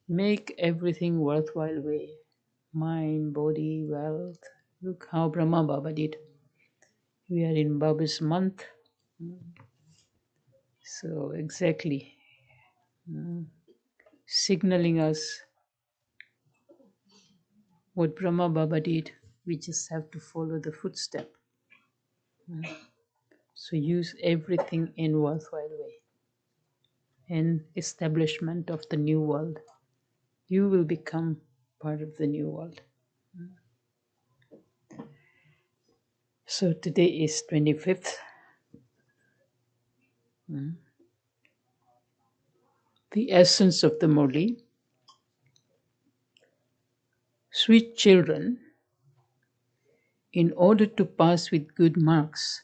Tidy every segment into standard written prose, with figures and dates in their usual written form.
Make everything worthwhile way. Mind, body, wealth. Look how Brahma Baba did. We are in Baba's month. So exactly signaling us what Brahma Baba did. We just have to follow the footstep. So use everything in worthwhile way. In establishment of the new world, you will become part of the new world. So today is 25th. The essence of the Murli. Sweet children, in order to pass with good marks,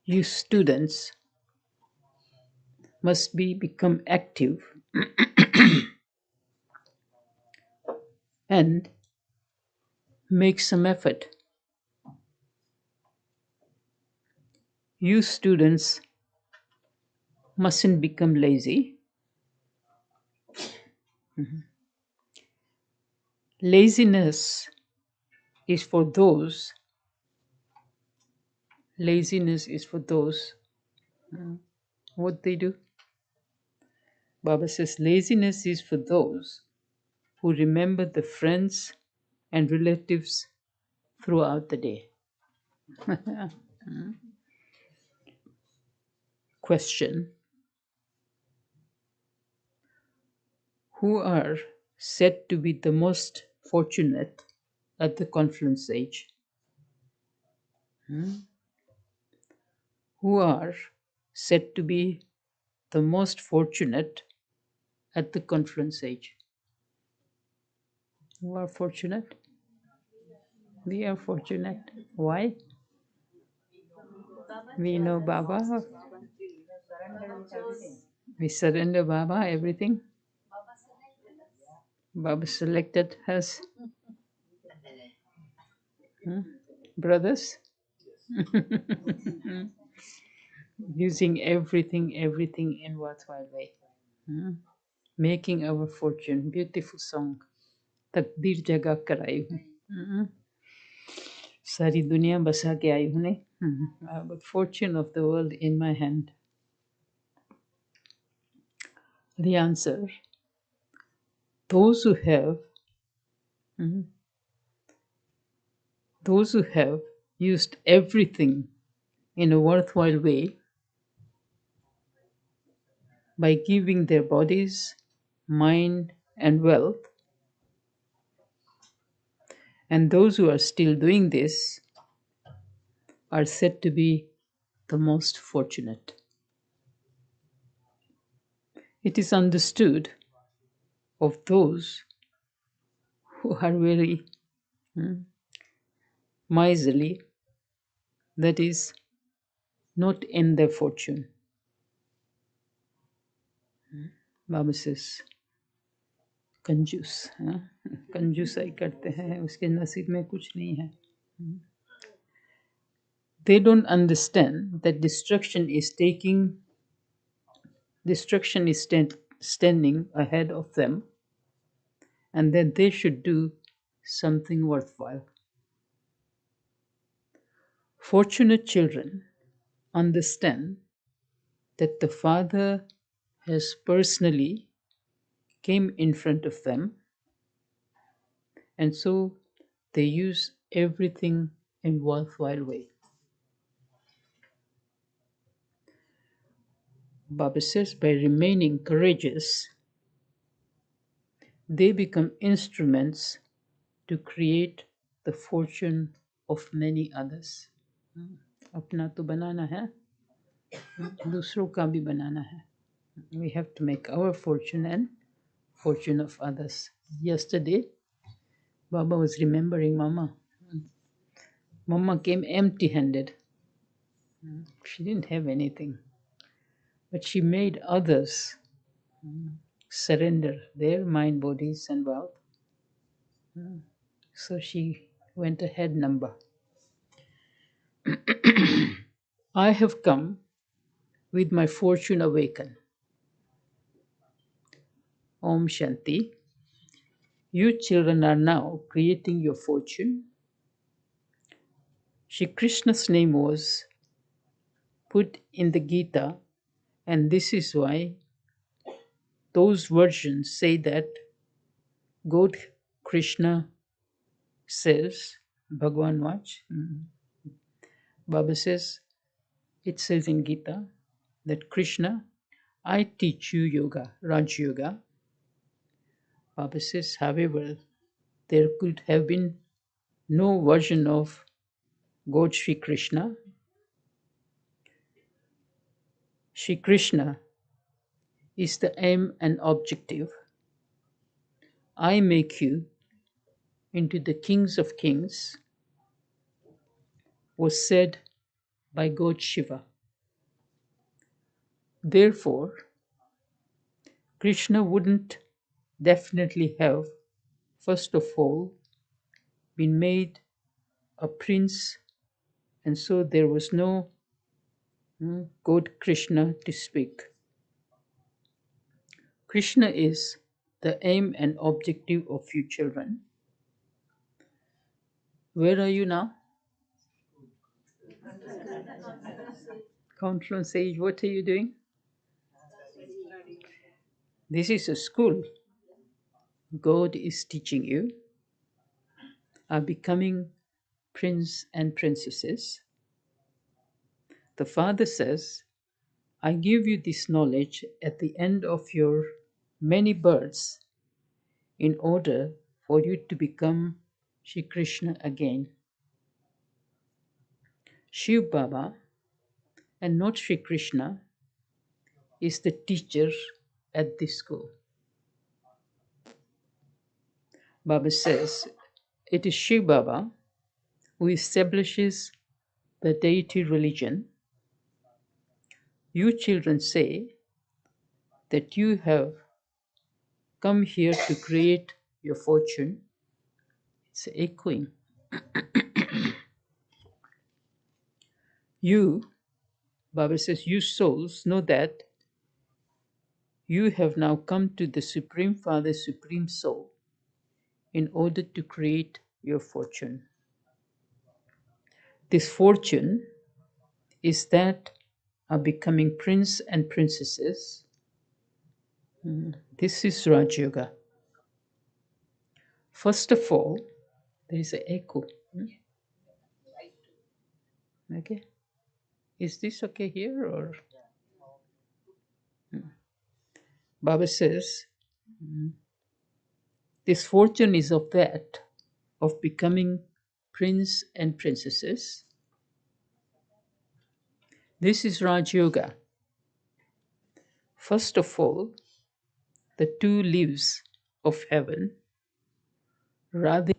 you students must become active and make some effort. You students mustn't become lazy. Laziness is for those, laziness is for those, what they do. Baba says laziness is for those who remember the friends and relatives throughout the day. Question: who are said to be the most fortunate at the confluence age? Who are said to be the most fortunate at the confluence age? Who are fortunate? We are fortunate. Why? We know Baba. We surrender Baba everything. Baba selected us. Brothers. Using everything in worthwhile way. Making our fortune. Beautiful song. तकदीर जगा कर आई हूँ सारी दुनिया बसा के आई हूँ नहीं but fortune of the world in my hand. The answer: those who have used everything in a worthwhile way by giving their bodies, mind, and wealth, and those who are still doing this are said to be the most fortunate. It is understood of those who are very miserly, that is, not in their fortune. Baba says, कंजूस कंजूसाई करते हैं उसके नसीब में कुछ नहीं है. They don't understand that destruction is standing ahead of them, and that they should do something worthwhile. Fortunate children understand that the Father has personally came in front of them, and so they use everything in worthwhile way. Baba says by remaining courageous, they become instruments to create the fortune of many others. अपना तो बनाना है, दूसरों का भी बनाना है. We have to make our fortune and fortune of others. Yesterday, Baba was remembering Mama. Mama came empty-handed. She didn't have anything, but she made others surrender their mind, bodies, and wealth. So she went ahead number. I have come with my fortune awakened. Om Shanti. You children are now creating your fortune. Shri Krishna's name was put in the Gita, and this is why those versions say that God Krishna says, Bhagwan Vach, Baba says, it says in Gita that Krishna, I teach you yoga, Raj Yoga. Baba says, however, there could have been no version of God Shri Krishna. Shri Krishna is the aim and objective. I make you into the kings of kings was said by God Shiva. Therefore, Krishna wouldn't definitely have, first of all, been made a prince, and so there was no God Krishna to speak. Krishna is the aim and objective of you children. Where are you now? Counselor Sage, what are you doing? This is a school. God is teaching you, are becoming prince and princesses. The Father says, I give you this knowledge at the end of your many births in order for you to become Shri Krishna again. Shiv Baba and not Shri Krishna is the teacher at this school. Baba says it is Shiv Baba who establishes the deity religion. You children say that you have come here to create your fortune. It's echoing. You, Baba says, you souls know that you have now come to the Supreme Father, Supreme Soul, in order to create your fortune. This fortune is that of becoming prince and princesses. This is Raj Yoga. First of all, there is an echo. Okay. Is this okay here or? Baba says, this fortune is of that, of becoming prince and princesses. This is Raj Yoga. First of all, the two leaves of heaven, Radha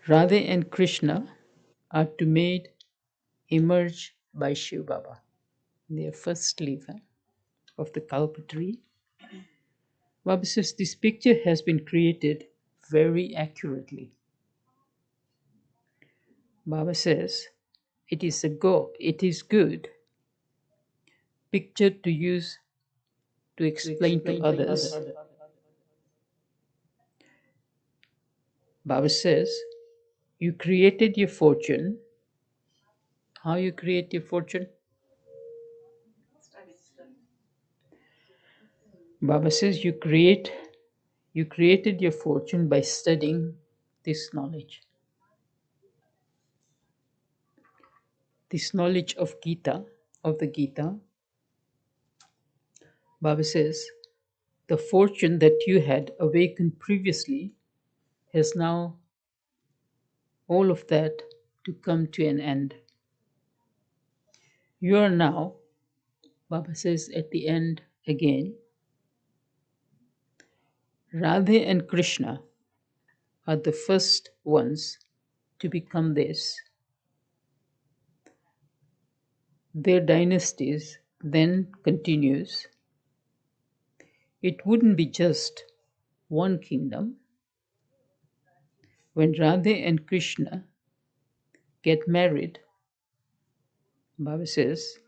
and Krishna, are to made emerge by Shiv Baba. Their first leaf of the Kalpa tree. Baba says this picture has been created very accurately. Baba says it is good picture to use to explain to others. Baba says you created your fortune. How you create your fortune? Baba says you created your fortune by studying this knowledge. This knowledge of the Gita. Baba says the fortune that you had awakened previously has now all of that to come to an end. You are now, Baba says at the end again, Radha and Krishna are the first ones to become this. Their dynasties then continues. It wouldn't be just one kingdom. When Radha and Krishna get married, Baba says,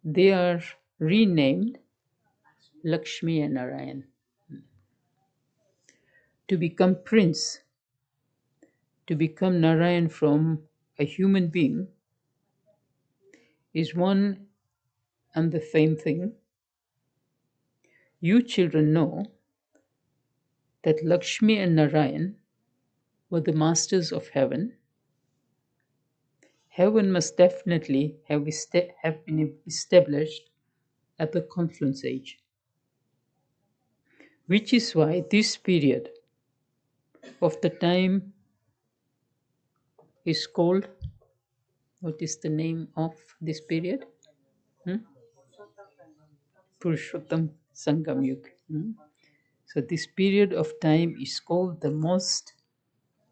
they are renamed Lakshmi and Narayan. To become prince, to become Narayan from a human being is one and the same thing. You children know that Lakshmi and Narayan were the masters of heaven. Heaven must definitely have been established at the confluence age, which is why this period of the time is called, what is the name of this period? Hmm? Purushottam Sangam Yuga. So this period of time is called the most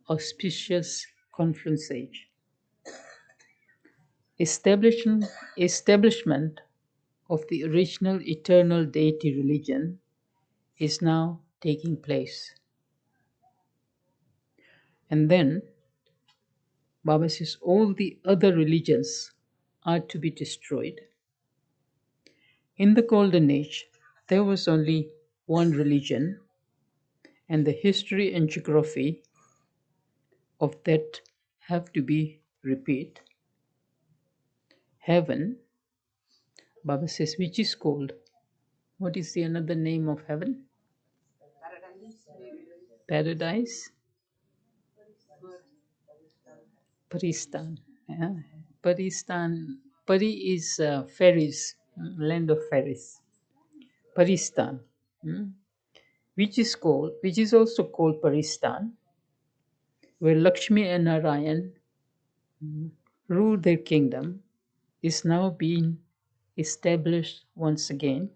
auspicious confluence age. Establishment of the original eternal deity religion is now taking place. And then Baba says all the other religions are to be destroyed. In the Golden Age, there was only one religion, and the history and geography of that have to be repeated. Heaven, Baba says, which is called, what is the another name of heaven? Paradise? Paristan. Yeah. Paristan. Pari is fairies, land of fairies. Paristan, which is also called Paristan, where Lakshmi and Narayan rule their kingdom, is now being established once again.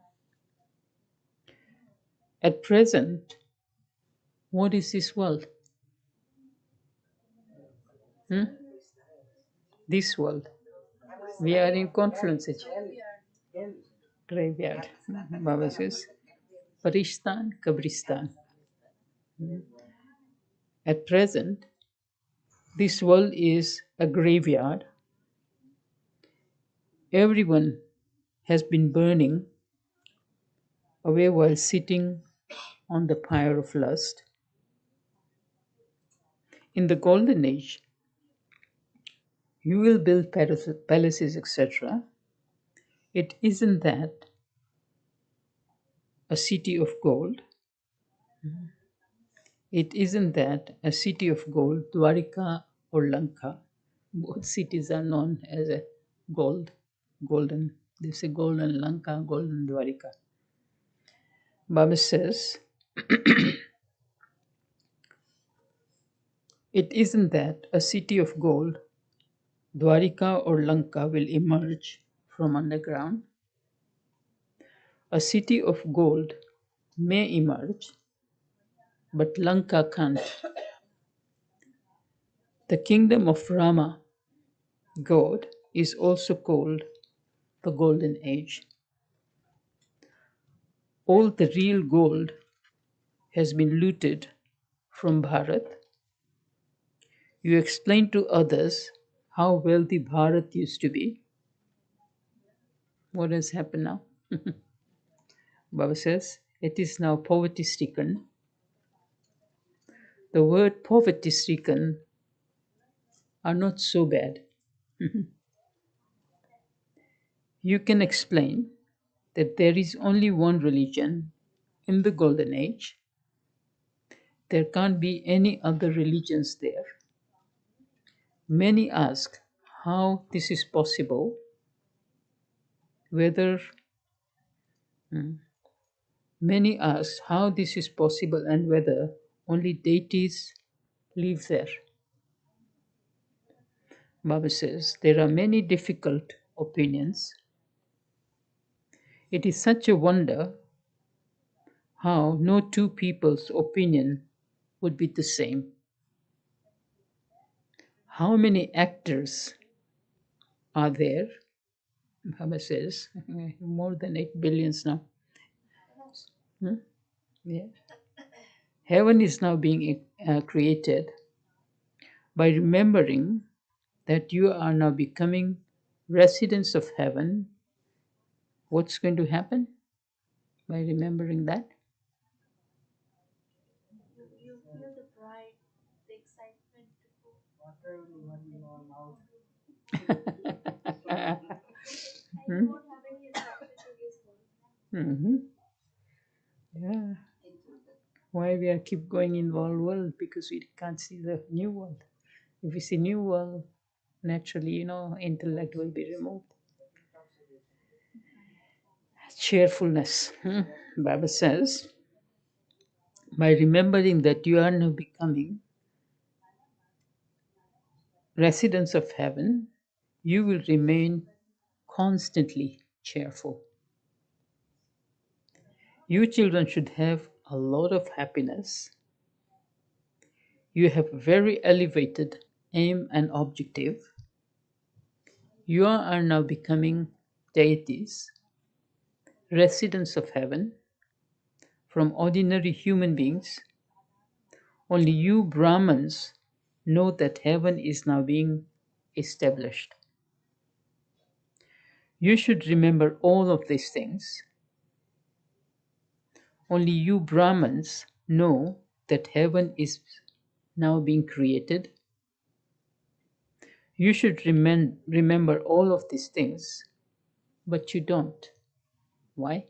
At present, what is this world? This world. We are in confluence age. Graveyard. Baba says, Paristan, Kabristan. At present, this world is a graveyard. Everyone has been burning away while sitting on the pyre of lust. In the Golden Age, you will build palaces, etc. It isn't that a city of gold. It isn't that a city of gold, Dwarika or Lanka. Both cities are known as a golden. They say golden Lanka, golden Dwarika. Baba says, it isn't that a city of gold, Dwarika or Lanka, will emerge from underground. A city of gold may emerge, but Lanka can't. The kingdom of Rama, God, is also called the Golden Age. All the real gold has been looted from Bharat. You explain to others how wealthy Bharat used to be. What has happened now? Baba says, it is now poverty stricken. The word poverty stricken are not so bad. You can explain that there is only one religion in the Golden Age. There can't be any other religions there. Many ask how this is possible, whether many ask how this is possible and whether only deities live there. Baba says there are many difficult opinions. It is such a wonder how no two people's opinion would be the same. How many actors are there? Baba says more than 8 billions now. Yeah. Heaven is now being created by remembering that you are now becoming residents of heaven. What's going to happen? by remembering that. Hmm? Hmm. Yeah. Why we are keep going in old world? Because we can't see the new world. If we see new world, naturally, intellect will be removed. Cheerfulness. Baba says, by remembering that you are now becoming residents of heaven, you will remain constantly cheerful. You children should have a lot of happiness. You have a very elevated aim and objective. You are now becoming deities, residents of heaven, from ordinary human beings. Only you Brahmins know that heaven is now being established. You should remember all of these things. Only you Brahmins know that heaven is now being created. You should remember all of these things, but you don't. Why?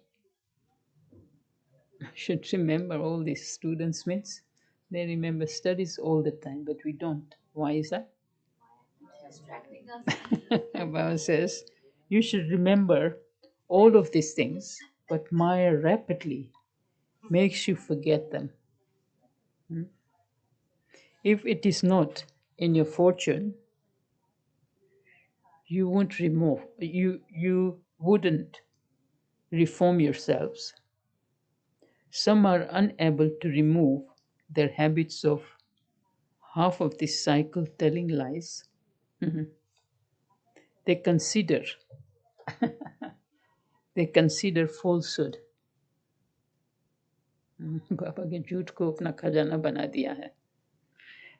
Should remember all these students means they remember studies all the time, but we don't. Why is that? Baba says you should remember all of these things, but Maya rapidly makes you forget them. If it is not in your fortune, you wouldn't reform yourselves. Some are unable to remove their habits of half of this cycle telling lies. Mhm. They consider they consider falsehood. बाबा के झूठ को अपना खजाना बना दिया है.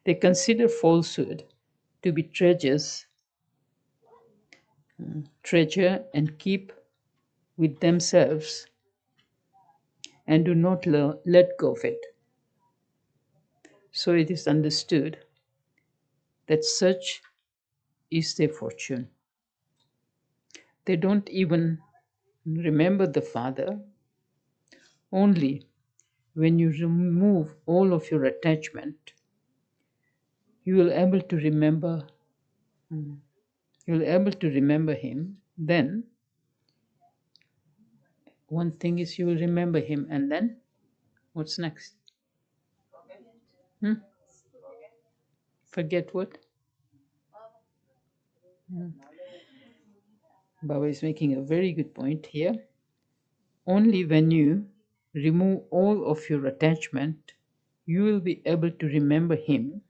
They consider falsehood to be treasure and keep with themselves and do not let go of it. So it is understood that such is their fortune. They don't even remember the Father. Only when you remove all of your attachment, you will able to remember you'll able to remember him. Then one thing is you will remember him, and then what's next? Hmm? Forget what? Baba is making a very good point here. Only when you remove all of your attachment, you will be able to remember him.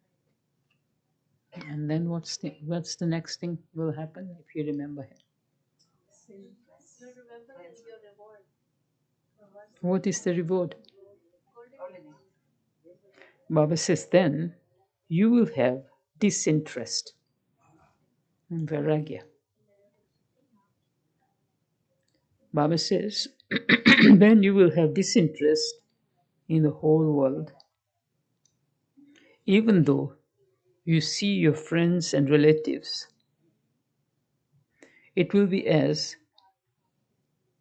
And then what's the next thing will happen if you remember him? What is the reward? Baba says then you will have disinterest and vairagya. Baba says then you will have disinterest in the whole world. Even though you see your friends and relatives, it will be as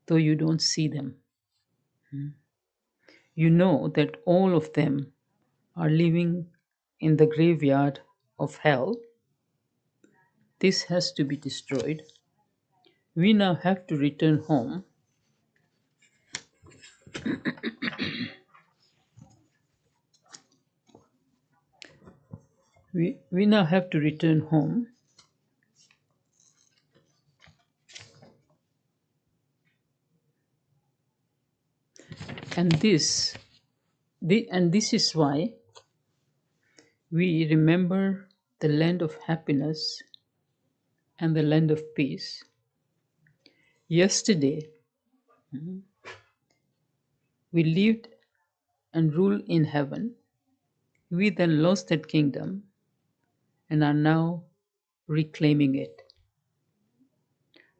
though you don't see them. You know that all of them are living in the graveyard of hell. This has to be destroyed. We now have to return home. We now have to return home. And this is why we remember the land of happiness and the land of peace. Yesterday, we lived and ruled in heaven. We then lost that kingdom and are now reclaiming it.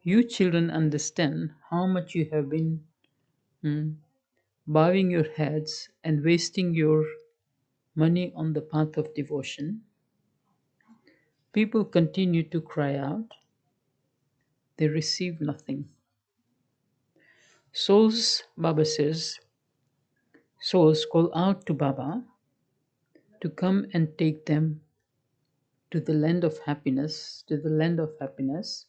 You children understand how much you have been bowing your heads and wasting your money on the path of devotion, people continue to cry out, they receive nothing. Baba says, souls call out to Baba to come and take them to the land of happiness, to the land of happiness.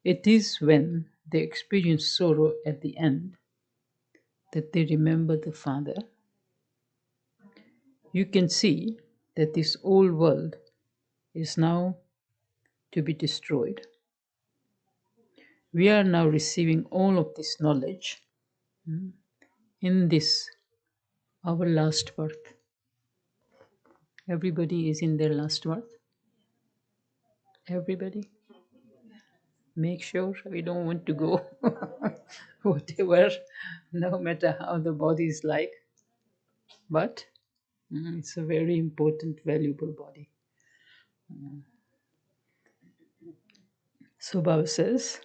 It is when they experience sorrow at the end that they remember the Father. You can see that this old world is now to be destroyed. We are now receiving all of this knowledge in this, our last birth. Everybody is in their last birth. Everybody. Make sure we don't want to go whatever, no matter how the body is like. But it's a very important, valuable body. So Baba says,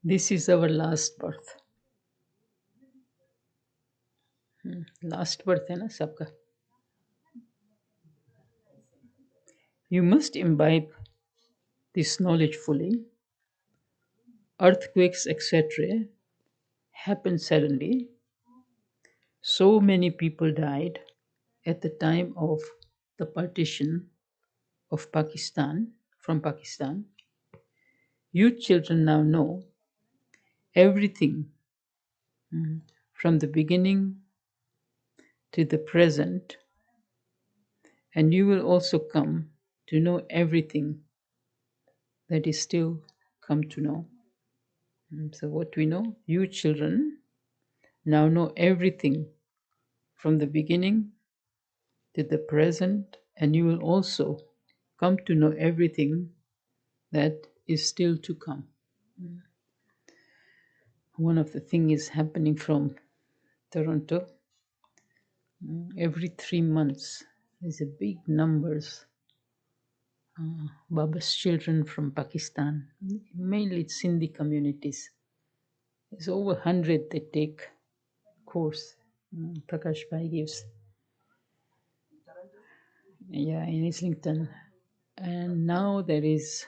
this is our last birth. Last birth है ना सबका. You must imbibe this knowledge fully. Earthquakes, etc., happen suddenly. So many people died at the time of the partition of Pakistan, from Pakistan. You children now know everything from the beginning to the present, and you will also come to know everything that is still come to know. So, what we know, you children now know everything from the beginning to the present, and you will also come to know everything that is still to come. One of the things is happening from Toronto. Every 3 months, there's a big numbers. Baba's children from Pakistan, mainly it's Sindhi communities. There's over 100 that take course. Prakash Bhai gives. Yeah, in Islington. And now there is,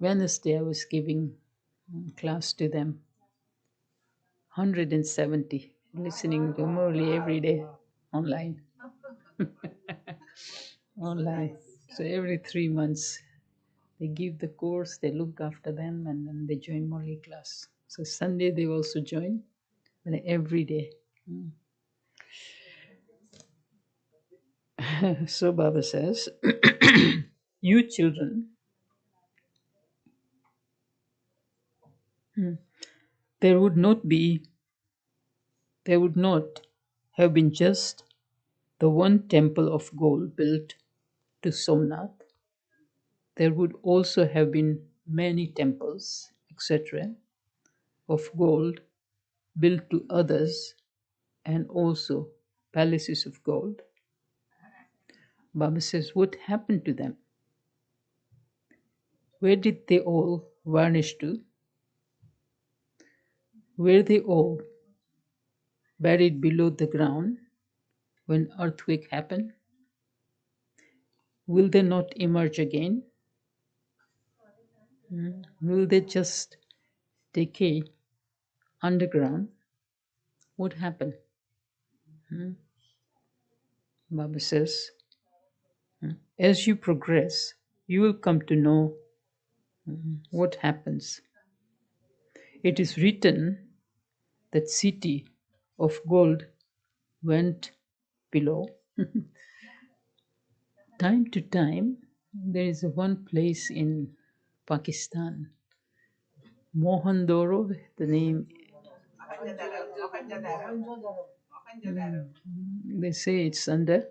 Wednesday, I was giving class to them. 170 listening to Murli every day online. Online. So every 3 months they give the course, they look after them, and then they join Murli class. So Sunday they also join, and every day. So Baba says, you children, there would not have been just the one temple of gold built to Somnath. There would also have been many temples, etc., of gold built to others, and also palaces of gold. Baba says, what happened to them? Where did they all vanish to? Were they all buried below the ground when earthquake happened? Will they not emerge again? Will they just decay underground? What happened? Baba says, as you progress, you will come to know what happens. It is written that city of gold went below. Time to time, there is one place in Pakistan, Mohandoro, the name, they say it's under,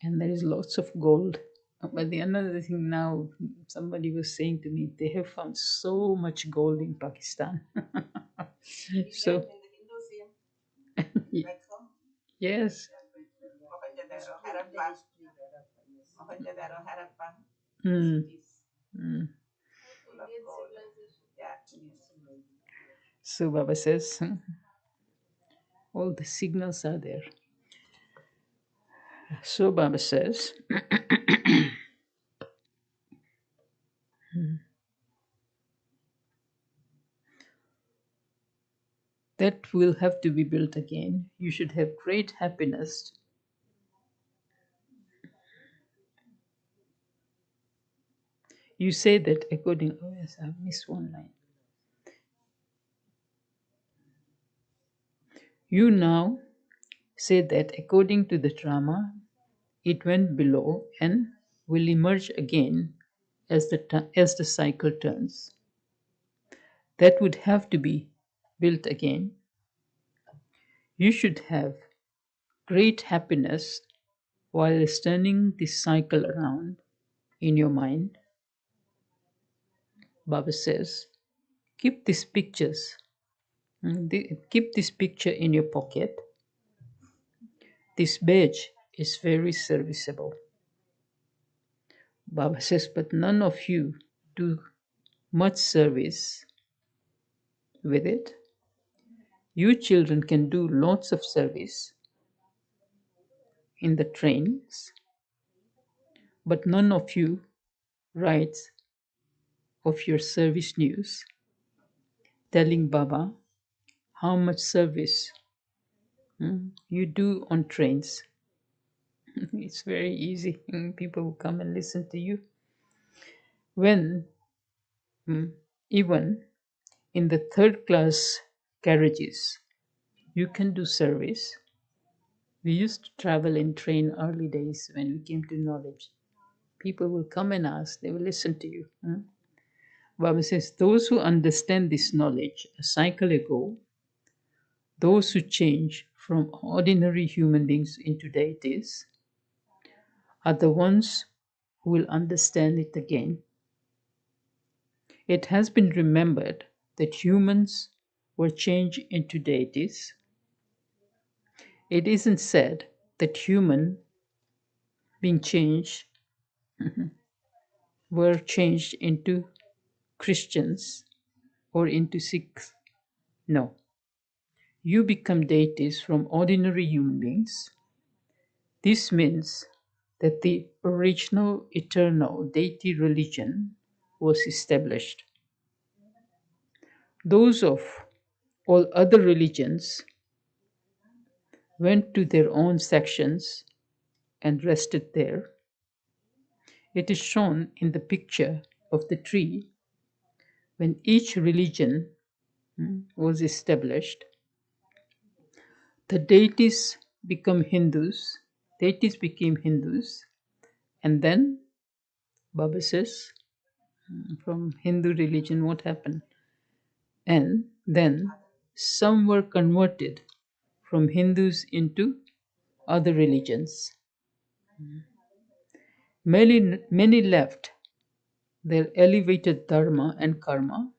and there is lots of gold. But the another thing now, somebody was saying to me, they have found so much gold in Pakistan. So, yes. Mm. Mm. So Baba says, all the signals are there. So Baba says, that will have to be built again. You should have great happiness. You say that according, oh yes, I missed one line. You now say that according to the drama, it went below and will emerge again as the cycle turns. That would have to be built again. You should have great happiness while turning this cycle around in your mind. Baba says, keep these pictures, keep this picture in your pocket. This badge is very serviceable. Baba says, but none of you do much service with it. You children can do lots of service in the trains, but none of you writes of your service news telling Baba how much service you do on trains. It's very easy. People will come and listen to you. When even in the third class carriages, you can do service. We used to travel in train early days when we came to knowledge. People will come and ask, they will listen to you. Baba says, those who understand this knowledge a cycle ago, those who change from ordinary human beings into deities, are the ones who will understand it again. It has been remembered that humans were changed into deities. It isn't said that human being changed were changed into Christians or into Sikhs. No. You become deities from ordinary human beings. This means that the original eternal deity religion was established. Those of all other religions went to their own sections and rested there. It is shown in the picture of the tree when each religion was established. The deities became Hindus, and then Baba says, from Hindu religion, what happened? And then some were converted from Hindus into other religions. Many left their elevated dharma and karma,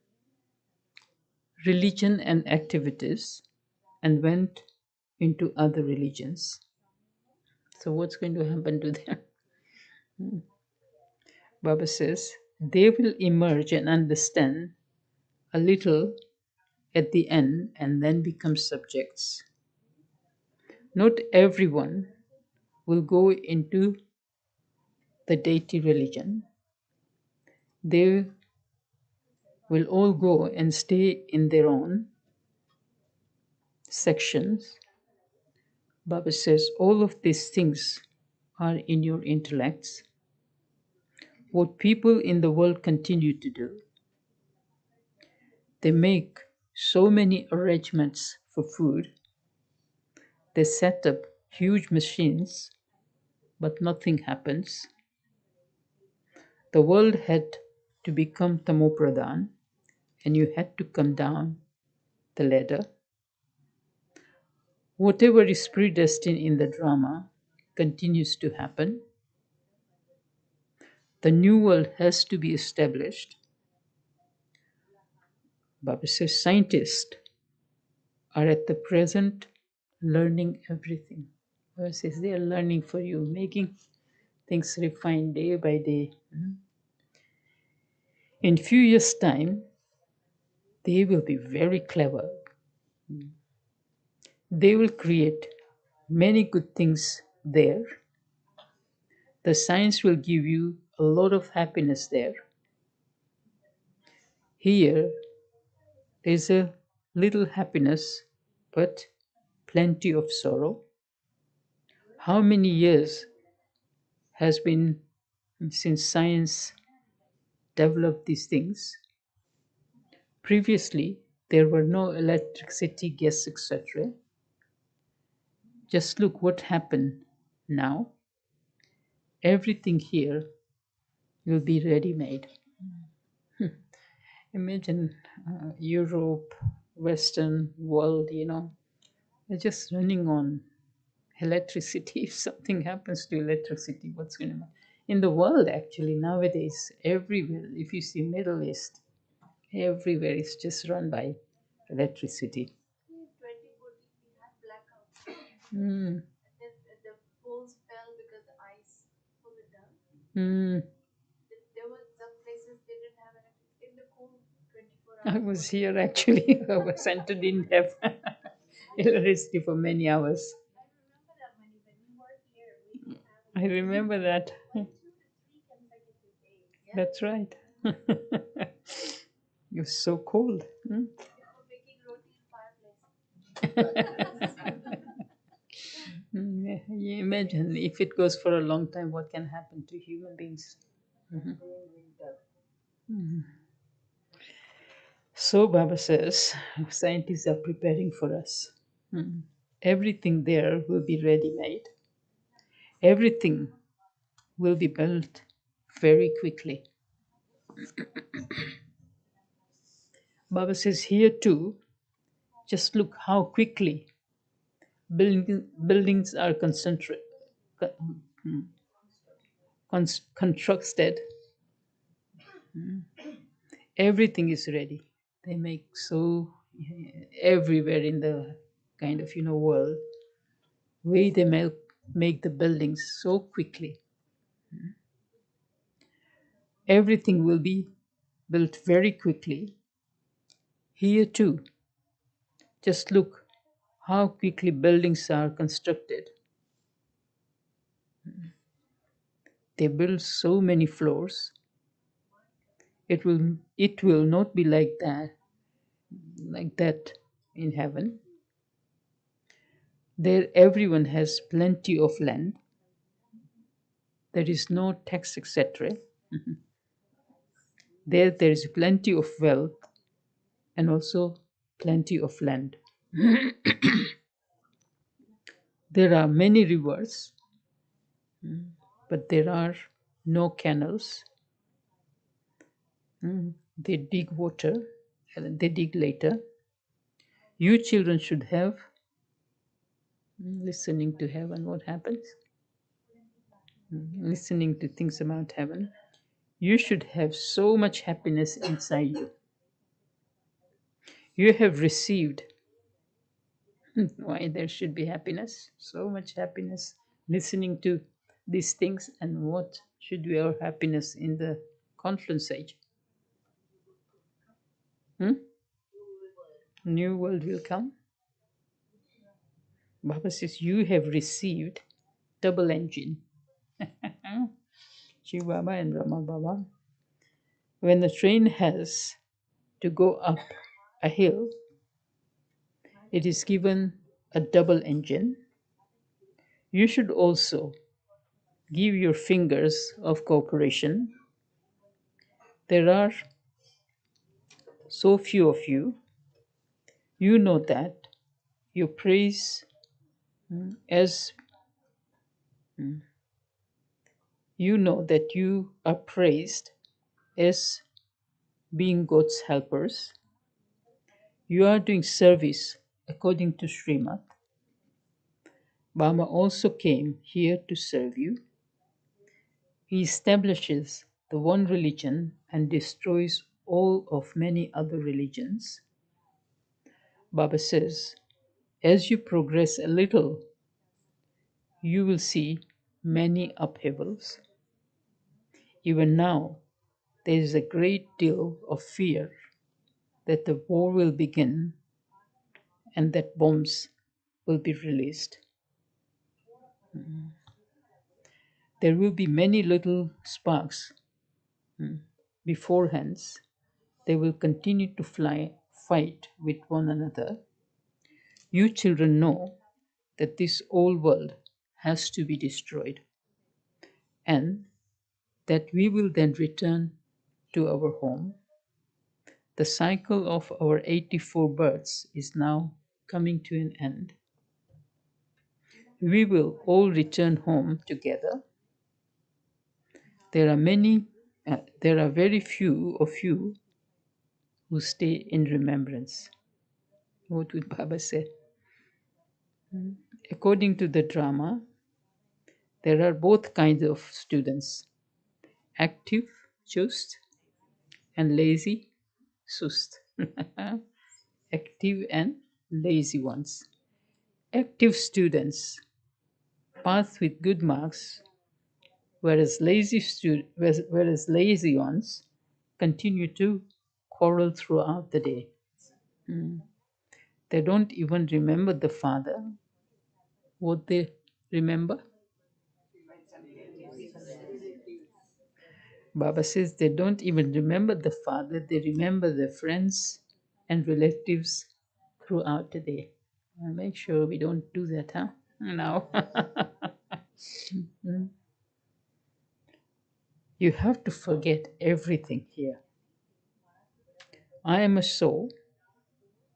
religion and activities, and went into other religions. So, what's going to happen to them? Baba says they will emerge and understand a little at the end and then become subjects. Not everyone will go into the deity religion. They will all go and stay in their own sections. Baba says all of these things are in your intellects. What people in the world continue to do, they make so many arrangements for food. They set up huge machines, but nothing happens. The world had to become tamopradhan, and you had to come down the ladder. Whatever is predestined in the drama continues to happen. The new world has to be established. Baba says scientists are at the present learning everything. Baba says they are learning for you, making things refined day by day. In few years' time, They will be very clever. They will create many good things there. The science will give you a lot of happiness there. Here, there's a little happiness, but plenty of sorrow. How many years has been since science developed these things? Previously, there were no electricity, gas, etc. Just look what happened now. Everything here will be ready made. Imagine Europe, Western world, they're just running on electricity. If something happens to electricity, what's going to happen? In the world, actually, nowadays, everywhere, if you see Middle East, everywhere is just run by electricity. Mm. Mm. I was here actually. Our center didn't have electricity for many hours. I remember that. That's right. It was so cold. Hmm? You imagine if it goes for a long time, what can happen to human beings? Mhm. So Baba says, scientists are preparing for us. Mhm. Everything there will be ready made. Everything will be built very quickly. Baba says here too, just look how quickly buildings are constructed. Everything is ready. They make so everywhere in the kind of world way they make the buildings so quickly. Everything will be built very quickly. Here too, just look how quickly buildings are constructed. They build so many floors. It will not be like that in heaven. There everyone has plenty of land. There is no tax, etc. There is plenty of wealth and also plenty of land. There are many rivers, but there are no canals. They dig water, and they dig later. You children should have listening to heaven. What happens? Listening to things about heaven. You should have so much happiness inside you. You have received. Why there should be happiness? So much happiness listening to these things. And what should be our happiness in the conference age? New world will come. Baba says you have received double engine. Shiv Baba and Brahma Baba. When the train has to go up a hill, it is given a double engine. You should also give your fingers of cooperation. There are so few of you. You know that you praise as you know that you are praised as being God's helpers. You are doing service according to Srimad. Brahma also came here to serve you. He establishes the one religion and destroys all of many other religions. Baba says, as you progress a little, you will see many upheavals. Even now, there is a great deal of fear. that the war will begin and that bombs will be released. There will be many little sparks beforehand. They will continue to fight with one another. You children know that this old world has to be destroyed and that we will then return to our home. The cycle of our 84 births is now coming to an end. We will all return home together. There are very few of you who stay in remembrance. What would Baba say? According to the drama, there are both kinds of students: active, chust, and lazy, sust. Active and lazy ones. Active students pass with good marks, whereas lazy ones continue to quarrel throughout the day. They don't even remember the father. What they remember? Baba says they don't even remember the father, they remember their friends and relatives throughout the day. Make sure we don't do that, huh? Now. You have to forget everything here. I am a soul,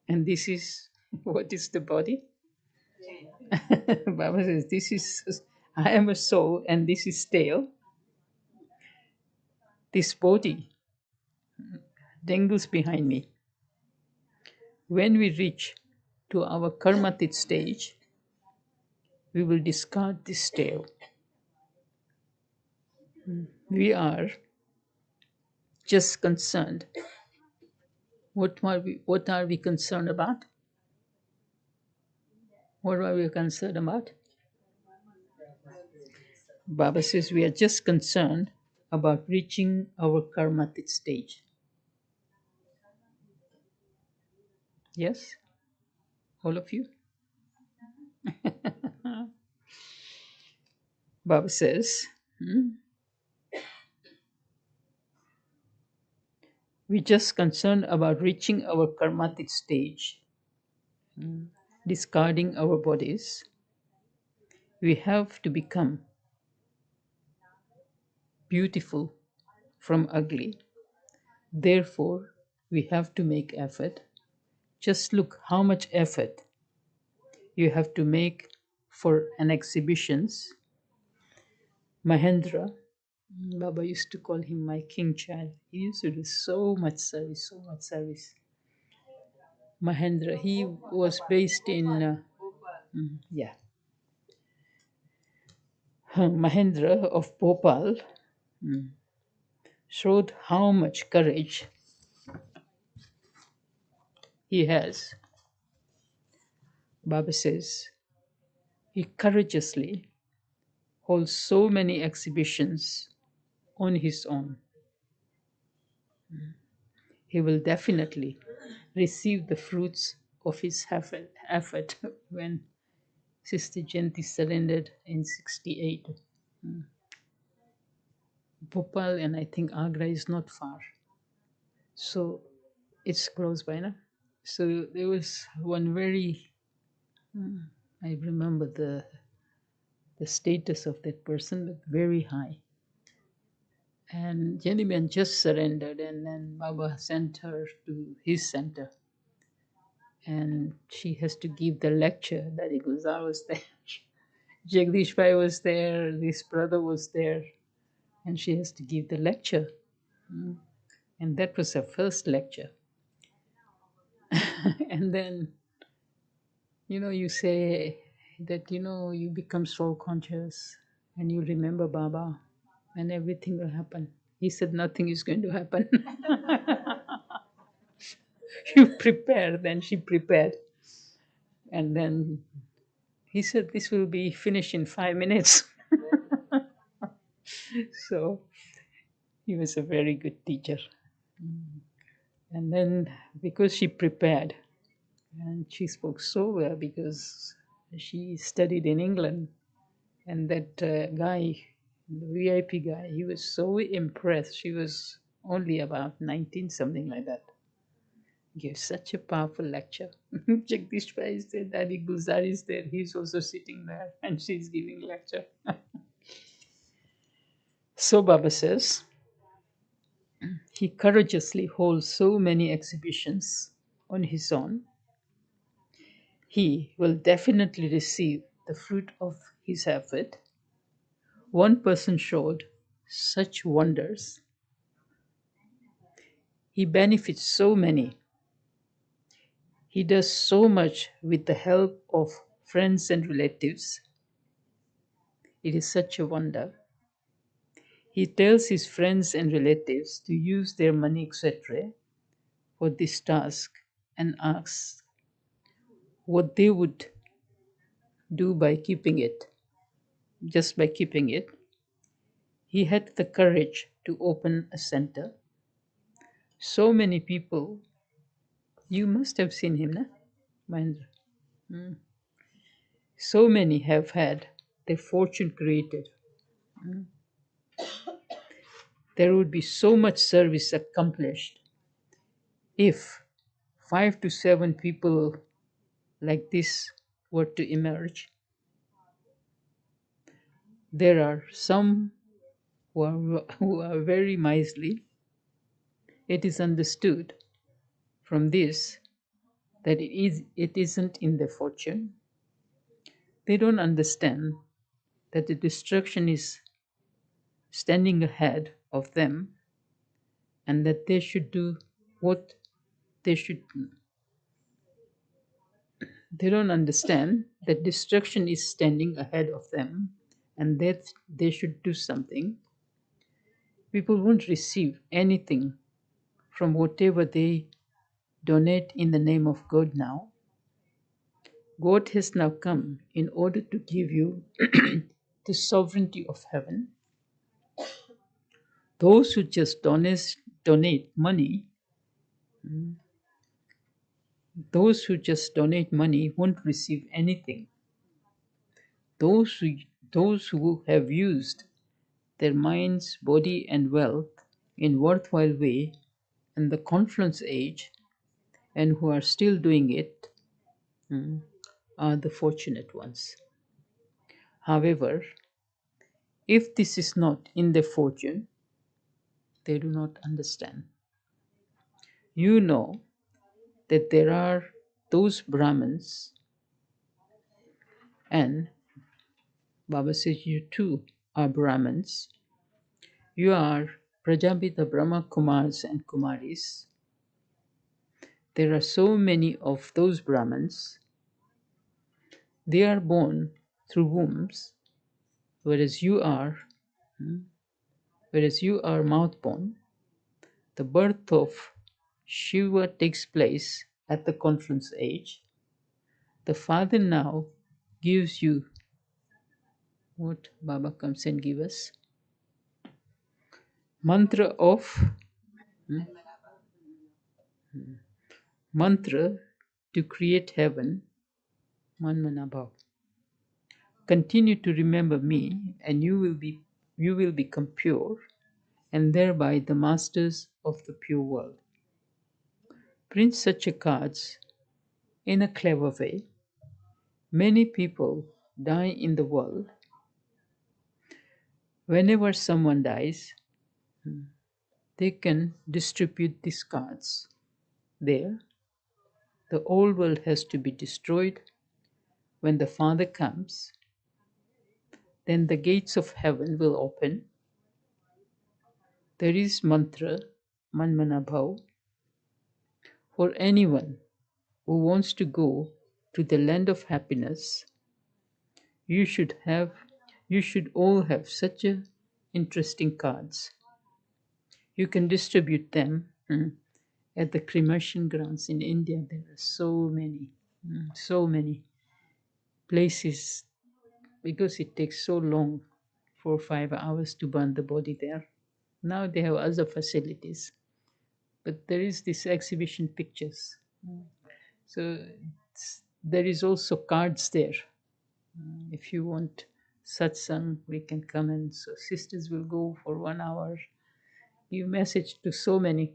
and this is what is the body? Baba says, this is, I am a soul, and this is tail. This body dangles behind me. When we reach to our karmatit stage, we will discard this tail. We are just concerned. What are we concerned about? What are we concerned about? Baba says we are just concerned about reaching our karmatic stage. Yes? All of you? Baba says, we're just concerned about reaching our karmatic stage, discarding our bodies. We have to become beautiful from ugly. Therefore, we have to make effort. Just look how much effort you have to make for an exhibitions. Mahendra, Baba used to call him my king child. He used to do so much service, so much service. Mahendra, he was based in, Mahendra of Bhopal showed how much courage he has. Baba says he courageously holds so many exhibitions on his own. He will definitely receive the fruits of his effort when Sister Jayanti surrendered in 68. Bhopal and I think Agra is not far. So it's close by now. So there was one very, I remember the status of that person, but very high. And Jenny just surrendered, and then Baba sent her to his center. And she has to give the lecture. Daddy Guzar was there. Jagdish Bhai was there. This brother was there. And she has to give the lecture. And that was her first lecture. And then, you say that, you become soul conscious and you remember Baba and everything will happen. He said nothing is going to happen. You prepare. Then she prepared. And then he said, this will be finished in 5 minutes. So he was a very good teacher. And then because she prepared and she spoke so well because she studied in England, and that guy, the VIP guy, he was so impressed. She was only about 19, something like that. Gave such a powerful lecture. Jagdish Bhai is there, Daddy Gulzar is there. He's also sitting there, and she's giving lecture. So Baba says he courageously holds so many exhibitions on his own. He will definitely receive the fruit of his effort. One person showed such wonders. He benefits so many. He does so much with the help of friends and relatives. It is such a wonder. He tells his friends and relatives to use their money, etc., for this task and asks what they would do by keeping it. Just by keeping it, he had the courage to open a center. So many people, you must have seen him, na? Mahendra. Mm. So many have had their fortune created. Mm. There would be so much service accomplished if 5 to 7 people like this were to emerge. There are some who are very miserly. It is understood from this that it isn't in their fortune. They don't understand that the destruction is standing ahead of them and that they should do what they should. They don't understand that destruction is standing ahead of them and that they should do something. People won't receive anything from whatever they donate in the name of God now. God has now come in order to give you the sovereignty of heaven. Those who just donate money, those who just donate money won't receive anything. Those who, those who have used their minds, body, and wealth in worthwhile way in the confluence age and who are still doing it are the fortunate ones. However, if this is not in their fortune, they do not understand. You know that there are those Brahmins, and Baba says you too are Brahmins. You are Prajapita Brahma Kumars and Kumaris. There are so many of those Brahmins. They are born through wombs, whereas you are, whereas you are mouth born. The birth of Shiva takes place at the confluence age. The Father now gives you what Baba comes and give us. Mantra of mantra to create heaven, Manmanabhav. Continue to remember me, and you will become pure, and thereby the masters of the pure world. Print such a cards in a clever way. Many people die in the world. Whenever someone dies, they can distribute these cards. There, the old world has to be destroyed. When the Father comes, then the gates of heaven will open. There is mantra, Manmanabhav, for anyone who wants to go to the land of happiness. You should have, you should all have such a interesting cards. You can distribute them at the cremation grounds in India. There are so many places because it takes so long, 4 or 5 hours to burn the body there. Now they have other facilities. but there is this exhibition pictures. So there is also cards there. If you want satsang, we can come, and so sisters will go for 1 hour, give message to so many,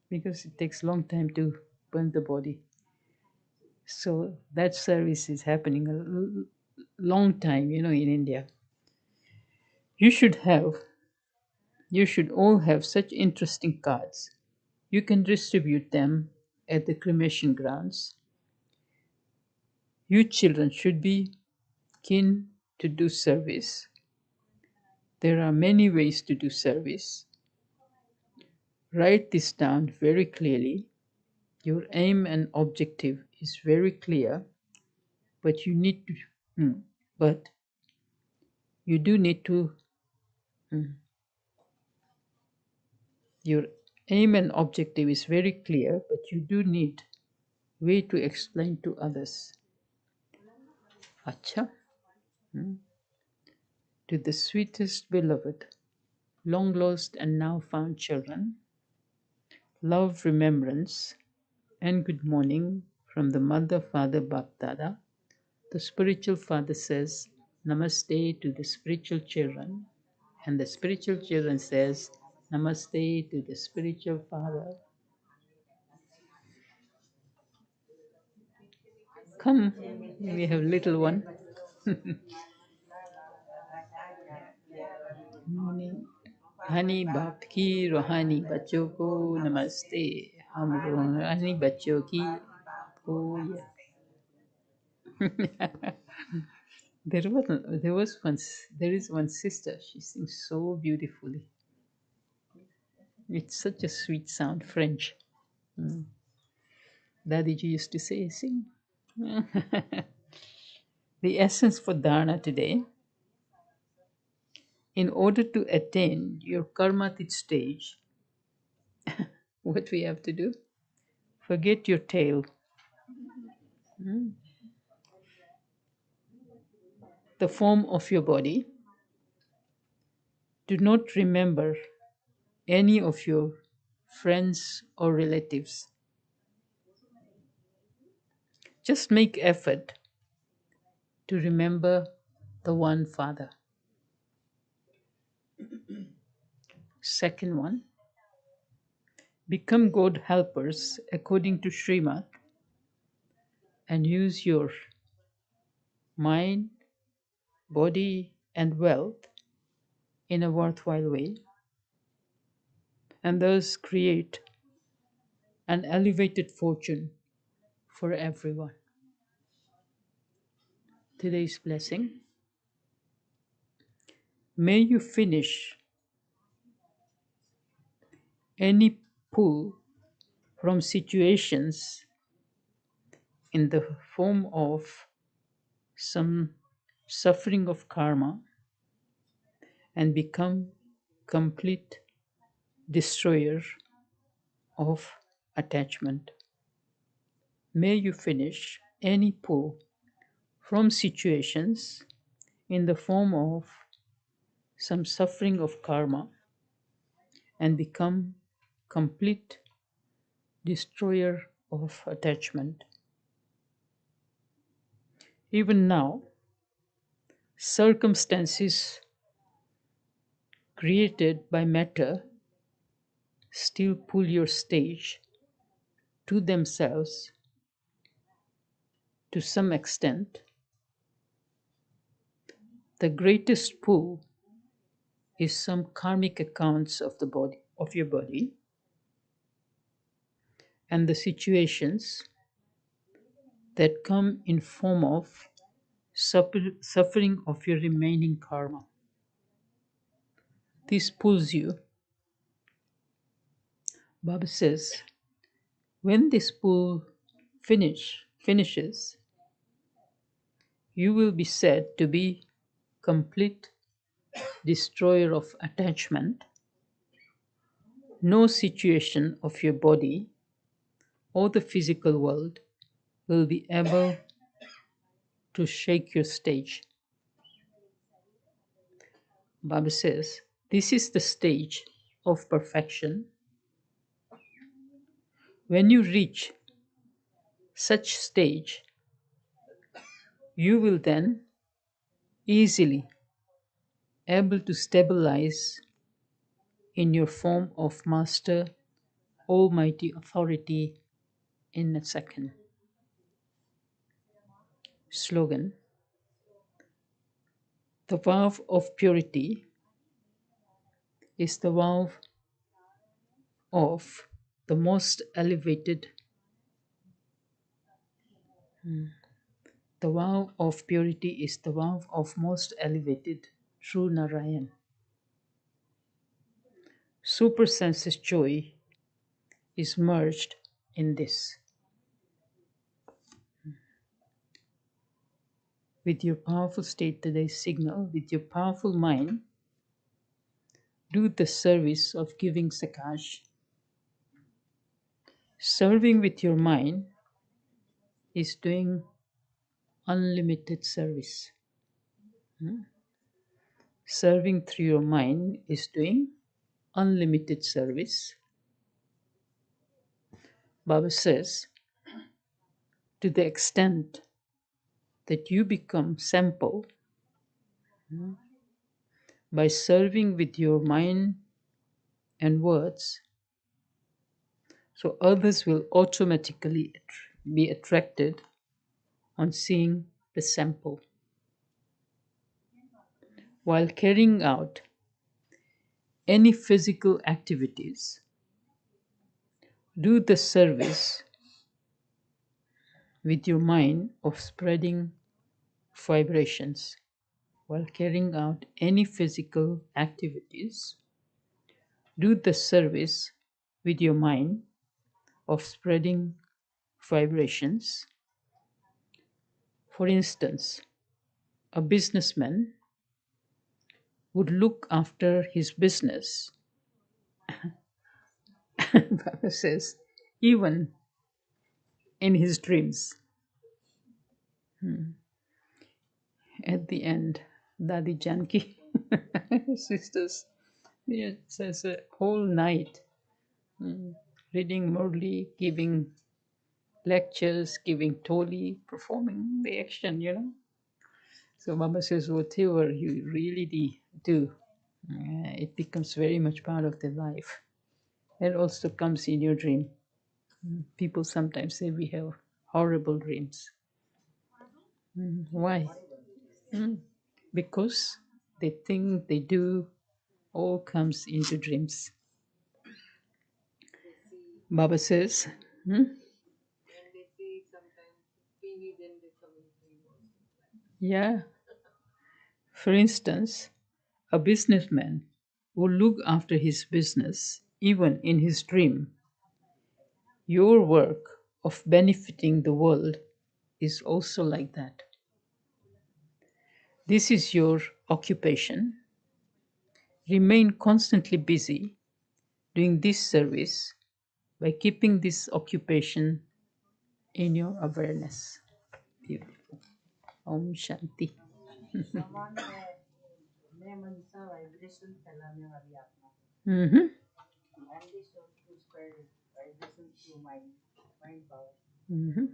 because it takes long time to burn the body. So that service is happening a long time, in India. You should have, you should all have such interesting cards. You can distribute them at the cremation grounds. You children should be keen to do service. There are many ways to do service. Write this down very clearly. Your aim and objective is very clear, but you need to, but you do need to, your aim and objective is very clear, but you do need way to explain to others. Acha. To the sweetest beloved, long lost and now found children, love, remembrance, and good morning from the Mother, Father, Bapdada. The spiritual father says, Namaste to the spiritual children, and the spiritual children says, Namaste to the spiritual father. Come, we have little one. Morning. Honey बाप की रूहानी बच्चों को नमस्ते हम रूहानी बच्चों की को there is one sister, she sings so beautifully. It's such a sweet sound, French. Daddy ji used to say, sing. The essence for dharana today: in order to attain your karmatic stage, what we have to do? Forget your tail. The form of your body. Do not remember any of your friends or relatives. Just make effort to remember the one Father. Second one, become God helpers according to Srimad and use your mind, body, and wealth in a worthwhile way, and thus create an elevated fortune for everyone. Today's blessing: may you finish any pull from situations in the form of some suffering of karma and become complete destroyer of attachment. May you finish any pull from situations in the form of some suffering of karma and become complete destroyer of attachment. Even now, circumstances created by matter still pull your stage to themselves to some extent. The greatest pull is some karmic accounts of the body, of your body, and the situations that come in form of suffering of your remaining karma. This pulls you. Baba says, when this pull finishes, you will be said to be complete destroyer of attachment. No situation of your body or the physical world will be able to shake your stage. Baba says, this is the stage of perfection When you reach such stage, you will then easily able to stabilize in your form of master, almighty authority in a second. Slogan: the vow of purity is the vow of the most elevated. The vow of purity is the vow of most elevated true Narayan. Super senses joy is merged in this. With your powerful state today signal, with your powerful mind, do the service of giving Sakash. Serving with your mind is doing unlimited service. Serving through your mind is doing unlimited service. Baba says, to the extent that you become sample by serving with your mind and words, so others will automatically be attracted on seeing the sample. While carrying out any physical activities, do the service with your mind of spreading vibrations. While carrying out any physical activities, do the service with your mind of spreading vibrations. For instance, a businessman would look after his business, Baba says, even in his dreams. At the end, Dadi Janki, sisters, it says a whole night reading Murli, giving lectures, giving toli, performing the action, So Baba says, whatever you really do, it becomes very much part of their life. It also comes in your dream. People sometimes say we have horrible dreams. Why? Because they think they do all comes into dreams. Baba says, yeah. For instance, a businessman will look after his business even in his dream. Your work of benefiting the world is also like that. This is your occupation. Remain constantly busy doing this service by keeping this occupation in your awareness. Beautiful. Om Shanti. Mm-hmm. Mm-hmm.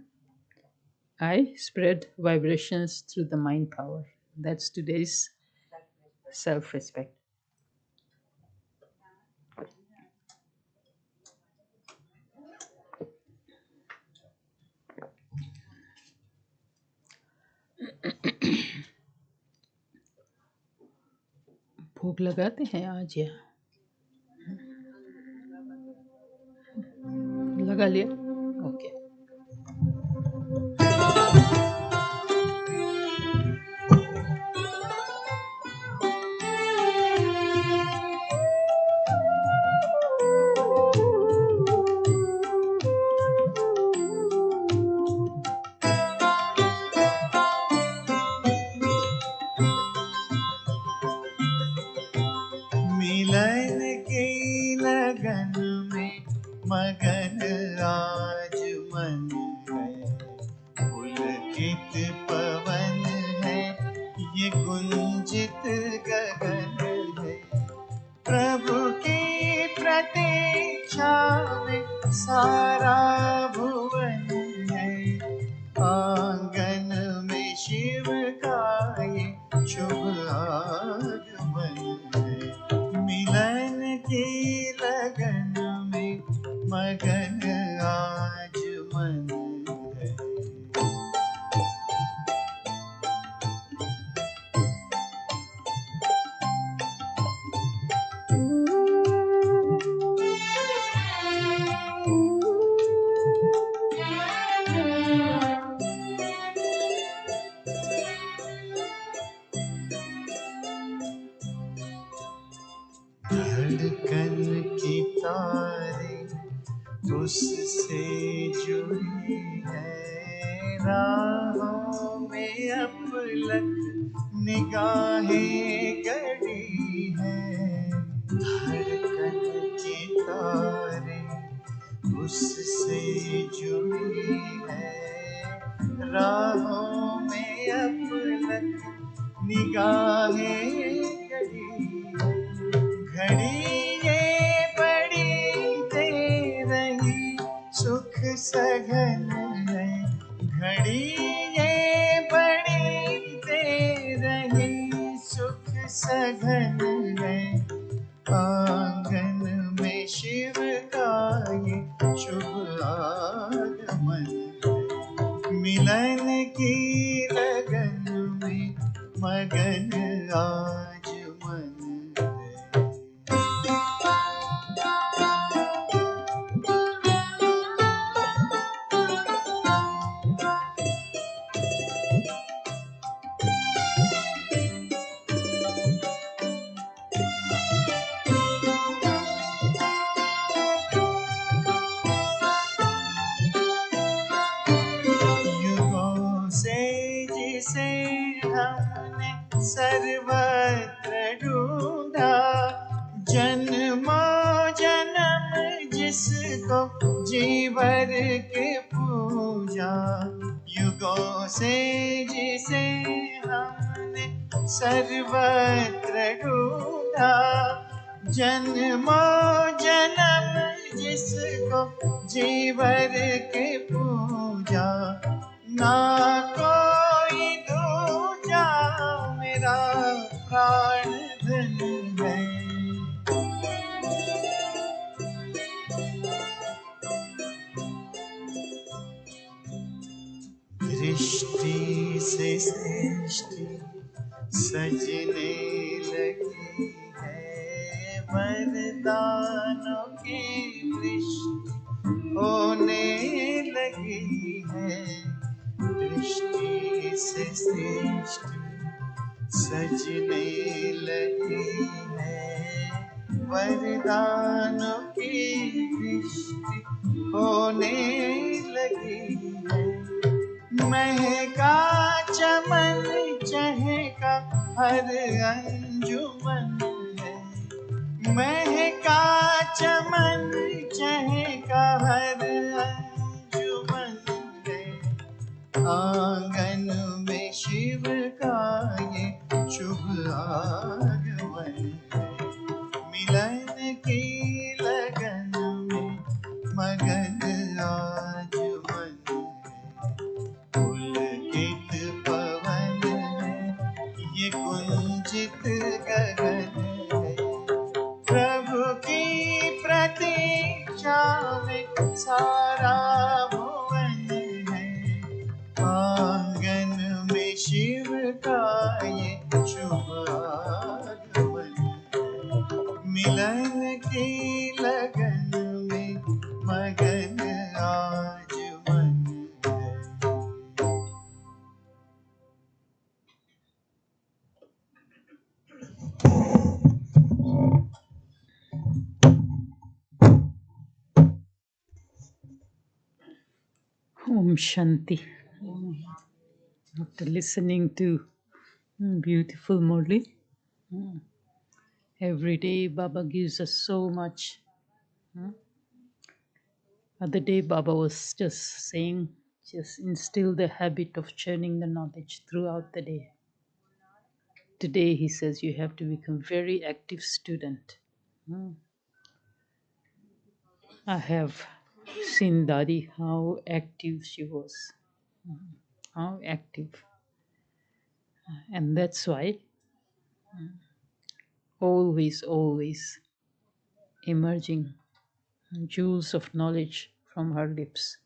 I spread vibrations through the mind power. That's today's self-respect. भूख लगाते हैं आज या लगा लिया okay मिलन की लगन में मगन आज राहों में अपलक निगाहें गड़ी है, धड़कन के तारे उससे जुड़ी है। राहों में अपलक निगाहें गड़ी है, घड़ी ये बड़ी दे रही सुख सघन है, घड़ी ये बड़ी दे रही सुख सघन है। आंगन में शिव का ये शुभ आगमन है, मिलन की लगन में मगन आज मन है। युगों से जिसे हमने सर्वत्र ढूंढा, जन्मों जन्म जिसको जी भर के पूजा। युगों से जिसे हमने सर्वत्र ढूंढा, जन्मों जन्म जिसको जी भर के पूजा। ना कोई दूजा मेरा प्राण धन है, दृष्टि से सृष्टि सजने लगी है, वरदानों की वृष्टि होने लगी है। दृष्टि से सृष्टि सजने लगी है, वरदानों की वृष्टि होने लगी है। महका चमन चहका हर अंजुमन है, महका चमन चहका हर अंजुमन है। आंगन में शिव का ये शुभ आगमन है, मिलन की लगन में मगन आज मन है। पुलकित पवन है ये कुंजित गगन है, प्रभु की प्रतीक्षा में सारा भुवन है। आंगन में शिव का ये शुभ आगमन है, मिलन की लगन में मगन आज मन है। Om Shanti. After listening to beautiful Murli, every day Baba gives us so much. Other day Baba was just saying, just instill the habit of churning the knowledge throughout the day. Today he says you have to become very active student. I have seen Dadi how active she was. How active. And that's why always emerging jewels of knowledge from her lips,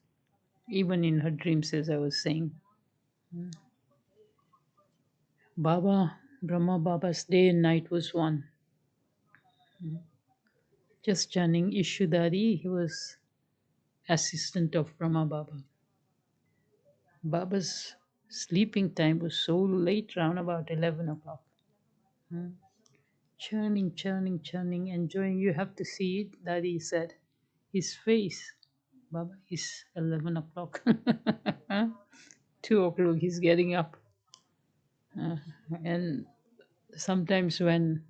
even in her dreams, as I was saying. Baba, Brahma Baba's day and night was one. Just chanting Ishudari, he was assistant of Brahma Baba. Baba's sleeping time was so late, round about 11 o'clock. Churning, enjoying. You have to see it, Daddy said. His face, Baba, is 11 o'clock. 2 o'clock he's getting up. Uh, and sometimes when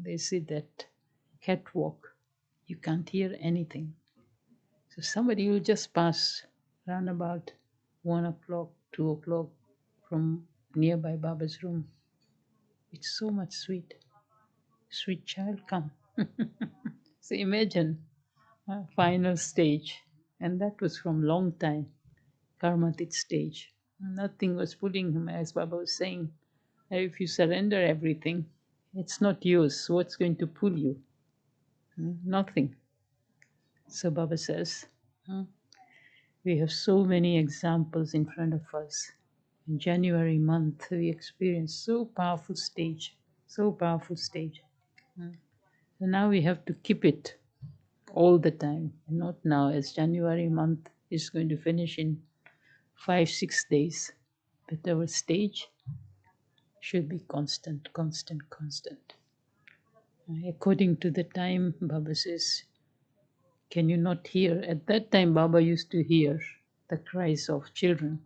they say that catwalk, you can't hear anything. So somebody will just pass around about 1 o'clock, 2 o'clock from nearby Baba's room. It's so much sweet. Sweet child, come. So imagine final stage, and that was from long time, karmatic stage. Nothing was pulling him, as Baba was saying. If you surrender everything, it's not yours. What's going to pull you? Nothing. So Baba says, we have so many examples in front of us. In January month, we experienced so powerful stage, so powerful stage. So now we have to keep it all the time, not now, as January month is going to finish in 5-6 days. But our stage should be constant, constant, constant. According to the time, Baba says, can you not hear? At that time, Baba used to hear the cries of children.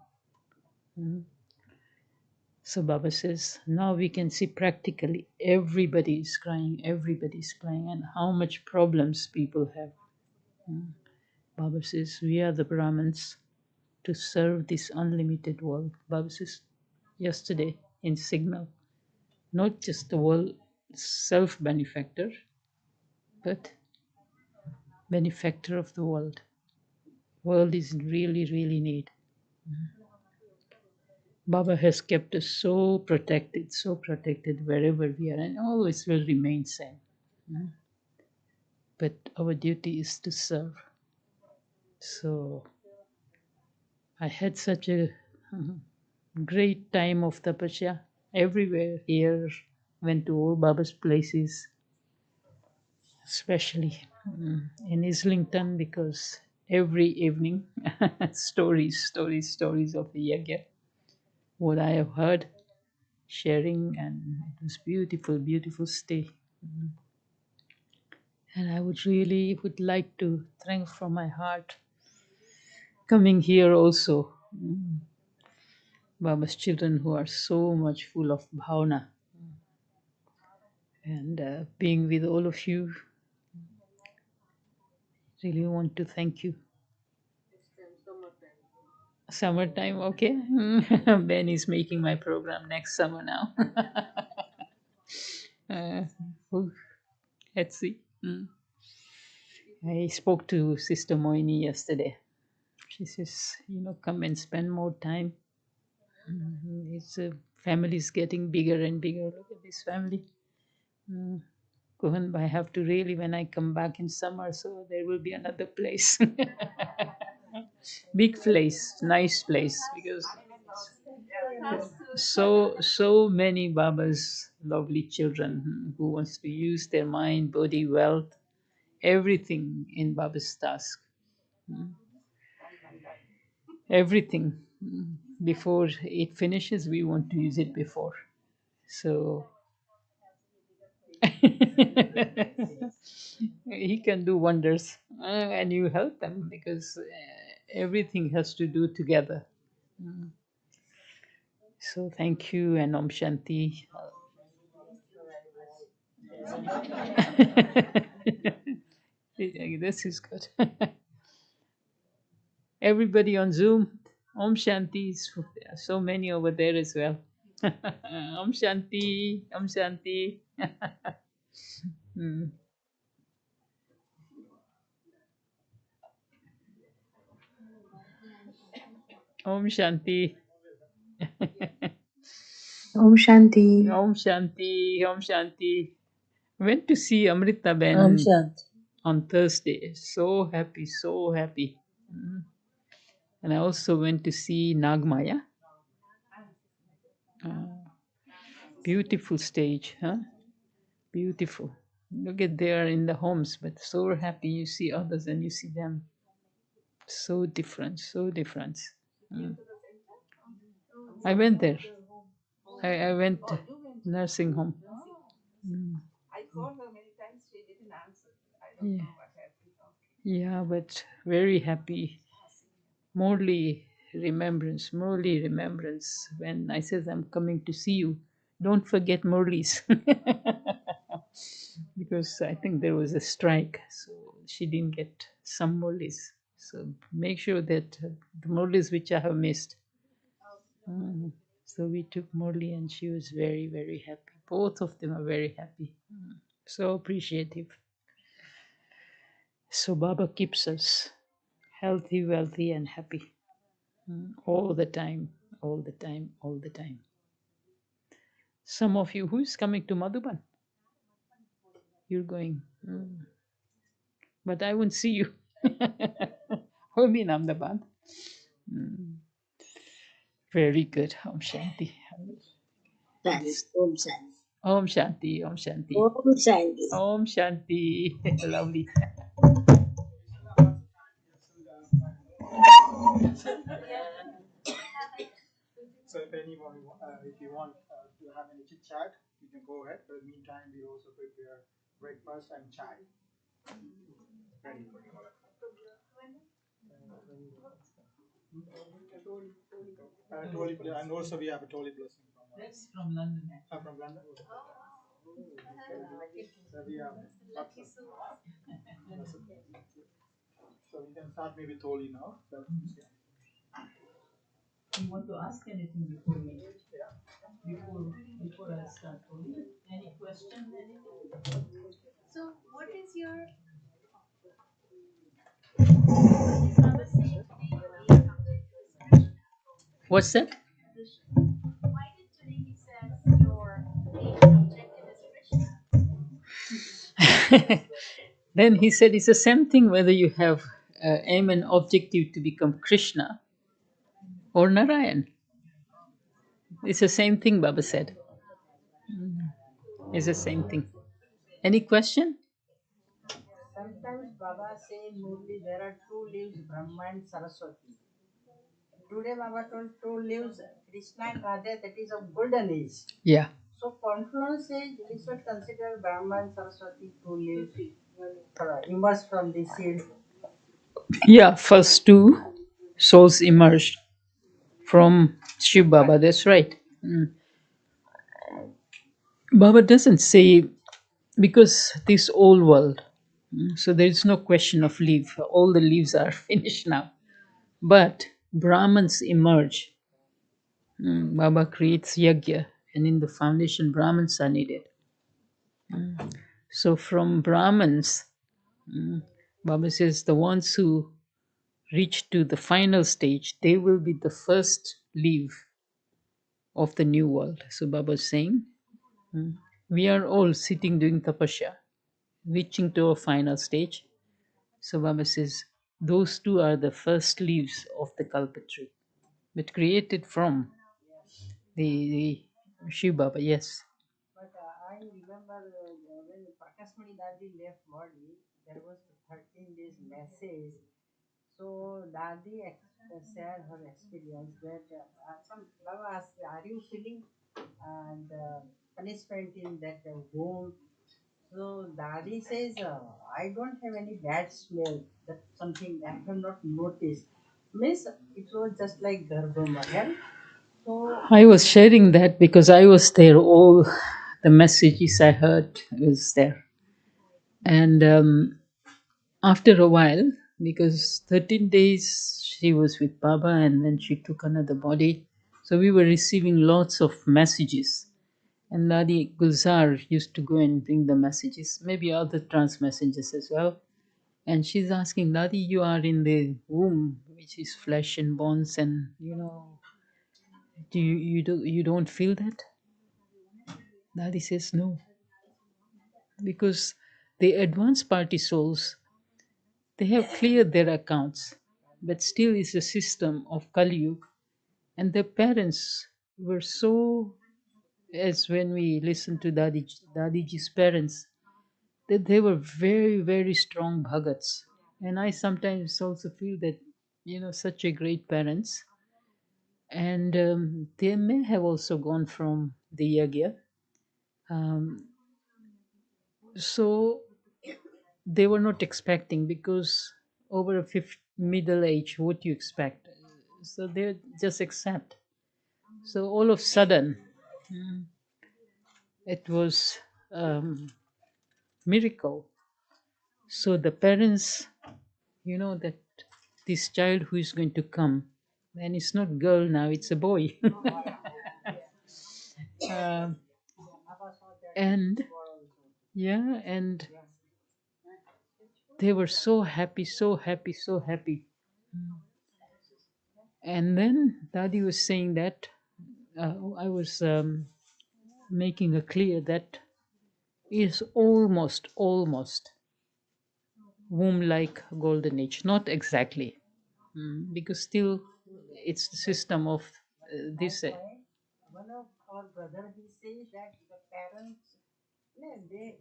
So Baba says, now we can see practically everybody is crying, and how much problems people have. Baba says, we are the Brahmins to serve this unlimited world. Baba says yesterday in Signal, not just the world self-benefactor, but benefactor of the world. World is really, really need. Baba has kept us so protected wherever we are, and always will remain same. But our duty is to serve. So I had such a great time of tapasya everywhere here, went to all Baba's places, especially in Islington, because every evening stories of the yagya, what I have heard, sharing, and it was beautiful stay. And I would like to thank from my heart coming here also. Baba's children who are so much full of bhavana, and being with all of you, really want to thank you. Summertime, okay. Ben is making my program next summer now. uh, oh, let's see. I spoke to Sister Moini yesterday. She says, come and spend more time. It's family is getting bigger and bigger. Look at this family. Kuhan, I have to really, when I come back in summer, so there will be another place. Big place, nice place, because so many Baba's lovely children who wants to use their mind, body, wealth, everything in Baba's task. Everything. Before it finishes, we want to use it before. So he can do wonders, and you help them, because everything has to do together. So thank you, and Om Shanti. This is good. Everybody on Zoom, Om Shanti. There are so many over there as well. Om Shanti, Om Shanti. Mm. Om Shanti. Om Shanti. Om Shanti, Om Shanti. Went to see Amrita Om Ben Shanti. on Thursday. So happy, so happy. And I also went to see Nagmaya. Beautiful stage, huh? Beautiful. Look at they are in the homes, but so happy you see others and you see them. So different, so different. I went there. I went nursing home. I called her many times, she didn't answer. I don't know what happened. Yeah, but very happy. Murli remembrance, Murli remembrance. When I says I'm coming to see you, don't forget Murli's. Because I think there was a strike, so she didn't get some Murli's. So make sure that the Murli's which I have missed. Mm. So we took Murli and she was very, very happy. Both of them are very happy. So appreciative. So Baba keeps us healthy, wealthy, and happy. All the time, all the time, all the time. Some of you, who's coming to Madhuban? You're going. But I won't see you. Home in Ahmedabad. Very good. Om Shanti. Thanks. Om Shanti. Om Shanti. Om Shanti. Om Shanti. Om Shanti. Lovely. So if anyone, if you want to have any chit chat, you can go ahead. But in the meantime, we also prepare breakfast and chai. Ready. And also we have a Toli blessing That's from London. from London. So we have lots of. So we can start maybe Toli now. So, yeah. You want to ask anything before we? Before I start? Any question? Anything? So, what is your what is Baba saying today? Your main objective is Krishna. What's that? Why did today he says your main objective is Krishna? Then he said it's the same thing whether you have aim and objective to become Krishna or Narayan. It's the same thing, Baba said. It's the same thing. Any question? Sometimes Baba say Murli there are two leaves, Brahma and Saraswati. Today Baba told two leaves, Krishna and Radha, that is of golden age. Yeah. So confluence age, we should consider Brahma and Saraswati two leaves emerged from the seed. Yeah, first two souls emerged from Shiv Baba, that's right. Baba doesn't say, because this old world, so there is no question of leave. All the leaves are finished now. But Brahmins emerge. Baba creates yajna, and in the foundation, Brahmins are needed. So from Brahmins, Baba says the ones who reach to the final stage, they will be the first leave of the new world. So Baba is saying, we are all sitting doing tapasya, reaching to a final stage. So Baba says, those two are the first leaves of the Kalpa tree, but created from the Shiv Baba, yes. But I remember when Prakashmani Dadi left body, there was 13 days message. So Dadi shared her experience that some Baba asked, are you feeling and punishment in that home? So Dadi says, I don't have any bad smell. That's something I have not noticed. Miss, it was just like Garbha Mahal. So I was sharing that because I was there. All the messages I heard was there. And after a while, because 13 days she was with Baba and then she took another body. So we were receiving lots of messages. And Nadi Gulzar used to go and bring the messages, maybe other trans messages as well. And she's asking, Nadi, you are in the womb, which is flesh and bones, and do you don't feel that? Nadi says no, because the advanced party souls, they have cleared their accounts, but still is a system of Kali Yuga, and their parents were so, as when we listen to Dadiji's parents, that they were very, very strong bhagats. And I sometimes also feel that, such a great parents, and they may have also gone from the yagya. Um, so they were not expecting, because over a middle age, what do you expect? So they just accept. So all of a sudden, it was miracle. So the parents, that this child who is going to come, and it's not girl now, it's a boy. Um, and yeah, and they were so happy, so happy, so happy. And then Dadi was saying that I was making it clear that is almost womb like golden age, not exactly. Because still it's the system of this. One of our brother, he says that the parents, no, they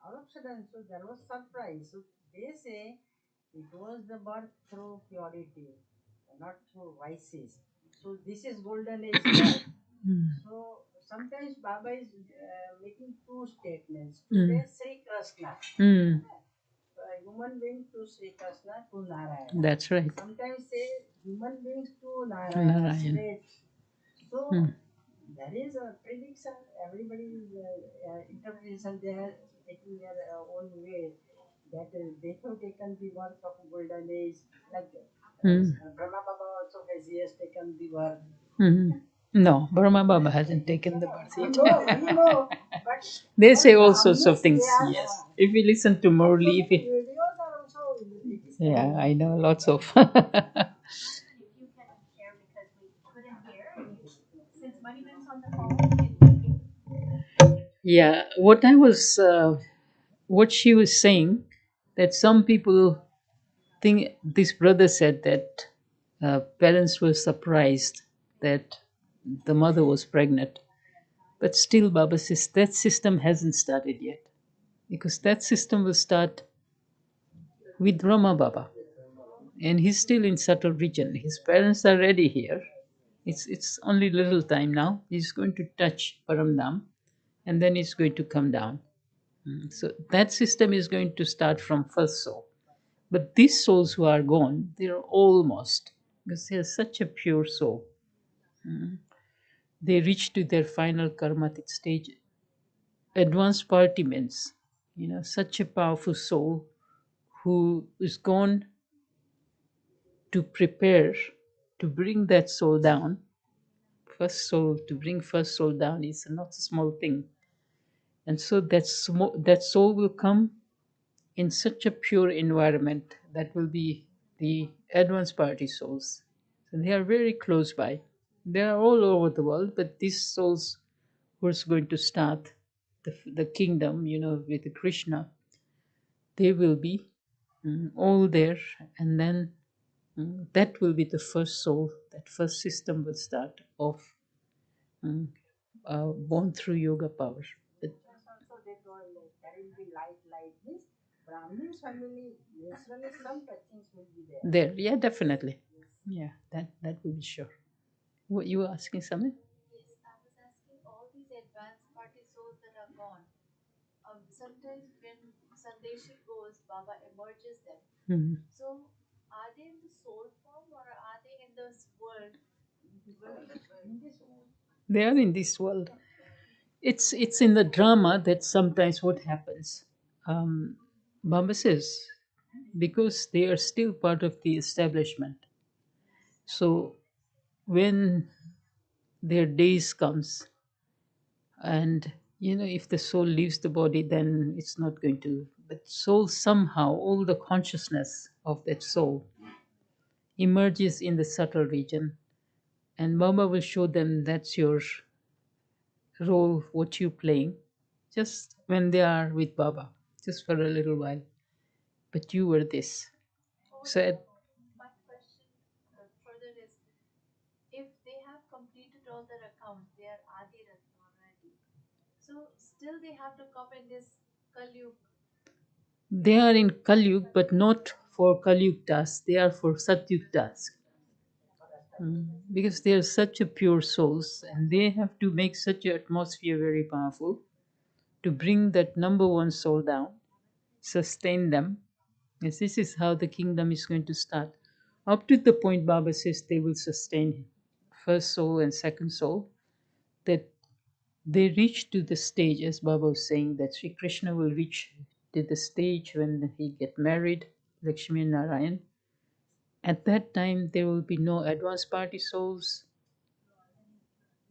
all of a sudden, so there was surprise. So they say it was the birth through purity, not through vices. So this is golden age birth. So sometimes Baba is making two statements. Today Sri Krishna, human being to Sri Krishna to Narayana. That's right. Sometimes say human beings to Narayana. Narayan. Straight. So there is a prediction. Everybody's interpretation. They are taking their own way. That they have taken the birth of golden age. Like Brahma Baba also has he has taken the birth. No, Brahma Baba hasn't taken the birth yet. No, but They say all Brahmins, sorts of things. they are, Yes. If we listen to Murli, if we, videos are also it is yeah, I know lots of. If you can share because we couldn't hear. Since Moneyman's on the phone, Yeah, what she was saying, that some people think this brother said that parents were surprised that the mother was pregnant, but still Baba says that system hasn't started yet, because that system will start with Rama Baba, and he's still in subtle region. His parents are ready here. It's only little time now. He's going to touch Paramdam, and then it's going to come down. So that system is going to start from first soul. But these souls who are gone, they're almost, because they are such a pure soul. They reach to their final karmatic stage. Advanced party means, such a powerful soul who is gone to prepare to bring that soul down. To bring first soul down is not a small thing. And so that soul will come in such a pure environment that will be the advanced party souls. So they are very close by. They are all over the world, but these souls who are going to start the kingdom, with Krishna, they will be all there, and then that will be the first soul, that first system will start off, born through yoga power. But also they told like there will be light means Brahmin's family naturally some touchings will be there. yeah, definitely. Yeah, that will be sure. What you were asking something? yes, I was asking all these advanced party souls that are gone. Sometimes when Sandeshi goes, Baba emerges them. So are they in the soul form or are they in this world? In this world. They are in this world. It's in the drama that sometimes what happens. Baba says, because they are still part of the establishment. So when their days comes, and if the soul leaves the body, then it's not going to. But soul somehow, all the consciousness of that soul emerges in the subtle region, and Baba will show them that's your role, what you're playing, just when they are with Baba, just for a little while. But you were this. So My question further is, if they have completed all their accounts, they are Adirat already. So still they have to come in this Kalyug. they are in Kalyug, but not for Kalyug task. They are for Satyug task. Because they are such a pure souls, and they have to make such an atmosphere very powerful to bring that number one soul down, sustain them. Yes, this is how the kingdom is going to start. Up to the point Baba says they will sustain first soul and second soul, that they reach to the stage, as Baba was saying, that Sri Krishna will reach to the stage when he get married, Lakshmi and Narayan. At that time, there will be no advanced party souls,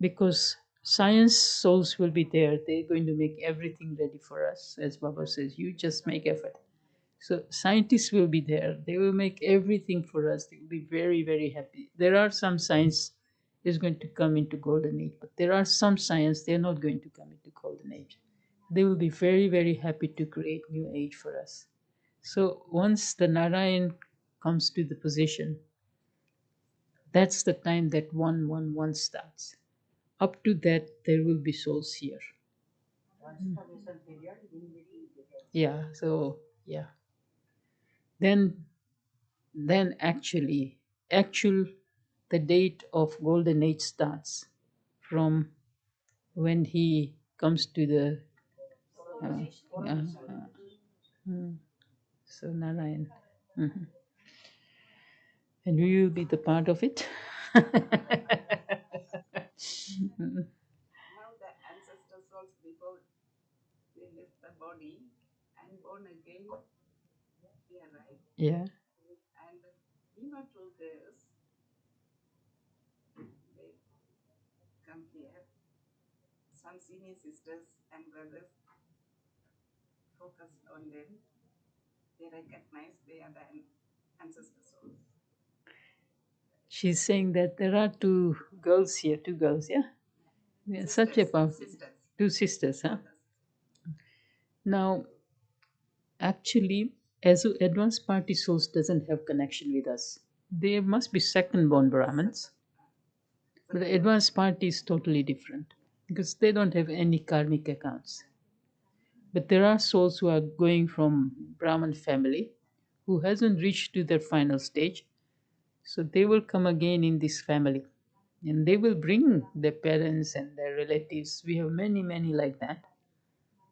because science souls will be there. They're going to make everything ready for us. As Baba says, you just make effort. So scientists will be there. They will make everything for us. They will be very, very happy. There are some science is going to come into golden age, but there are some science they're not going to come into golden age. They will be very, very happy to create new age for us. So once the Narayan comes to the position, that's the time that 111 starts. Up to that, there will be souls here. Transformation period in between periods. Yeah, so yeah. Then actual the date of golden age starts from when he comes to the uh, uh, mm, so Narayan. Mhm. And we will be the part of it. Mm, Now the ancestor souls before they left the body and born again, they arrive. yeah. And premature girls, they come here. Some senior sisters and brothers focus on them. They recognize they are the ancestor souls. She's saying that there are two girls here, yeah? Yeah, such a powerful. Sisters. Two sisters, huh? Brothers. Now, actually, as advanced party souls doesn't have connection with us. They must be second born Brahmins. But the advanced party is totally different because they don't have any karmic accounts. But there are souls who are going from Brahman family who hasn't reached to their final stage. So they will come again in this family and they will bring their parents and their relatives. We have many, many like that.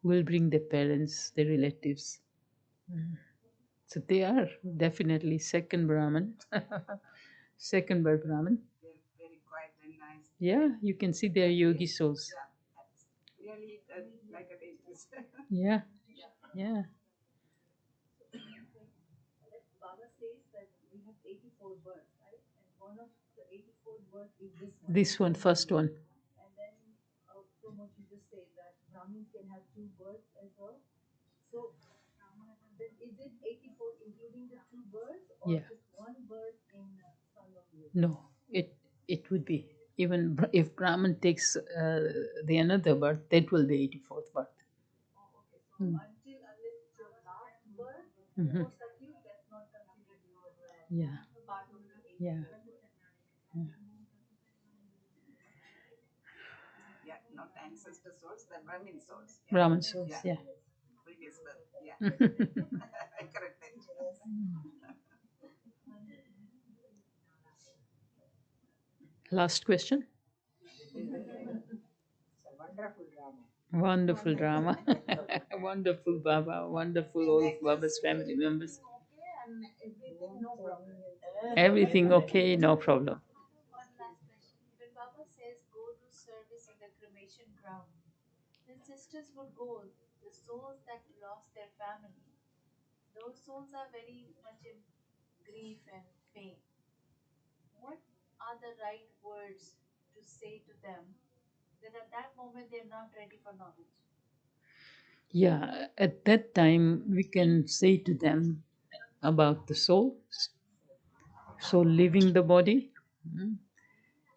Will bring their parents, their relatives. So they are definitely second Brahman. Second by Brahman. They're very quiet and nice. Yeah, you can see they are yogi souls. Yeah, really like a dentist. Yeah, yeah. Baba says that we have 84 births, right? And one of the 84 birth is this one. This one, first one. And then from what you just said, that Brahmins can have two births as well. So then is it 84 including the two births, or Yeah. just one birth in Son of You? No, it would be even if Brahman takes the another birth, that will be 84th birth. Okay, so unless it's your last birth, Mhm. for Sakyut, that's not considered your Yeah, part of the 84. yeah. Yeah, not ancestor souls, the Brahmin souls. Yeah. Brahman souls, yeah. Previous birth. Yeah. I corrected. Last question. It's a wonderful drama. Wonderful drama. Wonderful Baba. Wonderful all of Baba's family members. Okay, and everything no problem. Everything okay, no problem. One last question. When Baba says go do service in the cremation ground, the sisters would go, the souls that lost their family. Those souls are very much in grief and pain. What are the right words to say to them that at that moment they're not ready for knowledge? Yeah, at that time we can say to them about the soul, soul leaving the body. Mm.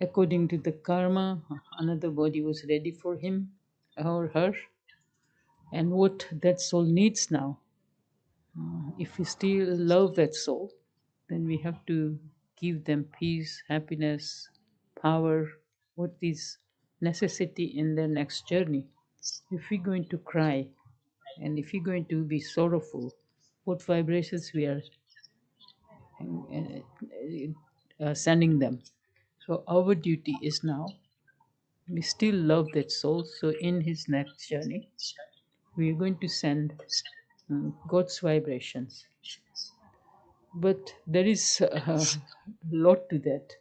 According to the karma, another body was ready for him or her, and what that soul needs now. If we still love that soul, then we have to give them peace, happiness, power, what is necessity in their next journey. If we're going to cry and if you're going to be sorrowful, what vibrations we are sending them. So our duty is now, we still love that soul, so in his next journey, we are going to send God's vibrations. But there is a lot to that.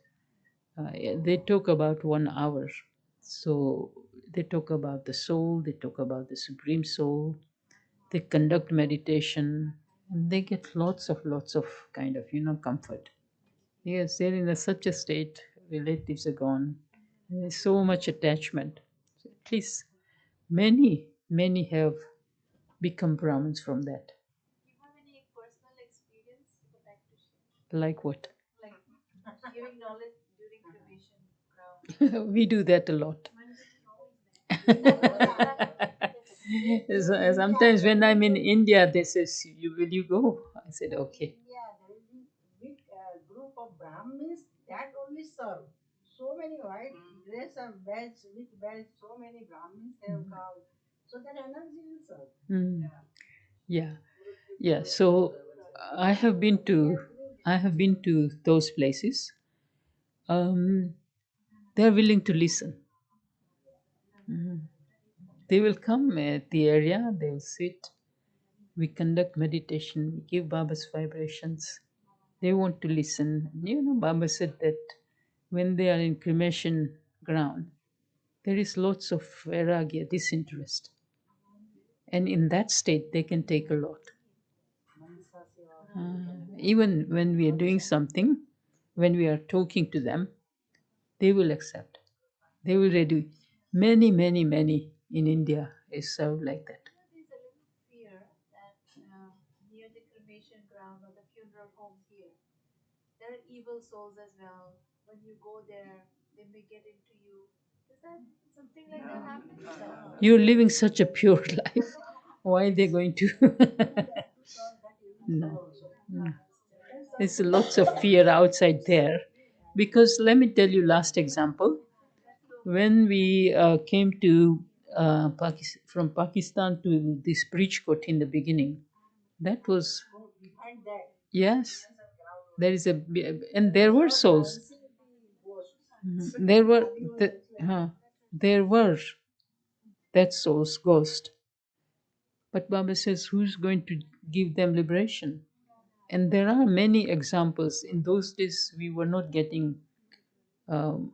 They talk about 1 hour. So they talk about the soul, they talk about the Supreme Soul, they conduct meditation, and they get lots of kind of, comfort. Yes, they're in such a state, relatives are gone. There's so much attachment. At least many have become Brahmins from that. You have any personal experience you would like to share? Like what? Like giving knowledge during cremation ground. We do that a lot. Sometimes when I'm in India, they say, Will you go?" I said, "Okay." Yeah, there is a big group of Brahmins that only serve. So many white dress of bells with bells, so many Brahmins have come. So that energy will serve. Mm. Yeah, yeah. So I have been to those places. Um, they're willing to listen. Mhm. They will come at the area. They will sit. We conduct meditation. We give Baba's vibrations. They want to listen. Baba said that when they are in cremation ground, there is lots of vairagya, disinterest. And in that state, they can take a lot. Mansa Seva. Even when we are doing something, when we are talking to them, they will accept. They will ready. Many in India is served like that. There's a little fear that near the cremation ground or the funeral homes here, there are evil souls as well. When you go there, they may get into you. Is that something like that happening? No. You're living such a pure life. Why are they going to? No. No. There's lots of fear outside there. Because let me tell you, last example. When we came to from Pakistan to this Bridgecourt in the beginning, that was, So behind that, yes, there is and there were souls. dancing the ghosts. There were, there were that soul's ghost. But Baba says, who's going to give them liberation? And there are many examples. In those days, we were not getting um,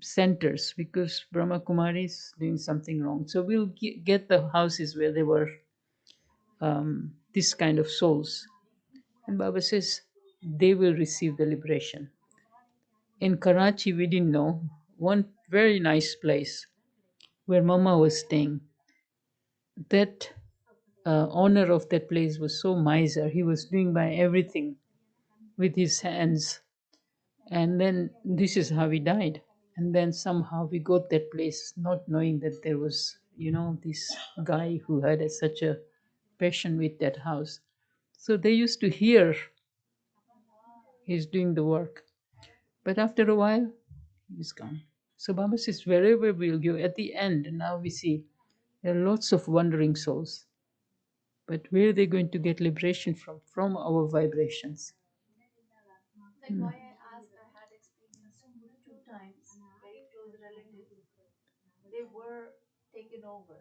centers because Brahma Kumaris doing something wrong. So we'll get the houses where there were this kind of souls. And Baba says, they will receive the liberation. In Karachi, we didn't know one very nice place where Mama was staying. That owner of that place was so miser. He was doing by everything with his hands. And then this is how he died. And then somehow we got that place, not knowing that there was, this guy who had such a passion with that house. So they used to hear he's doing the work. But after a while, he's gone. So Baba says, wherever we'll go, at the end, now we see there are lots of wandering souls. But where are they going to get liberation from? From our vibrations. Like why I asked, I had experienced 2 times, very close relatives. They were taken over.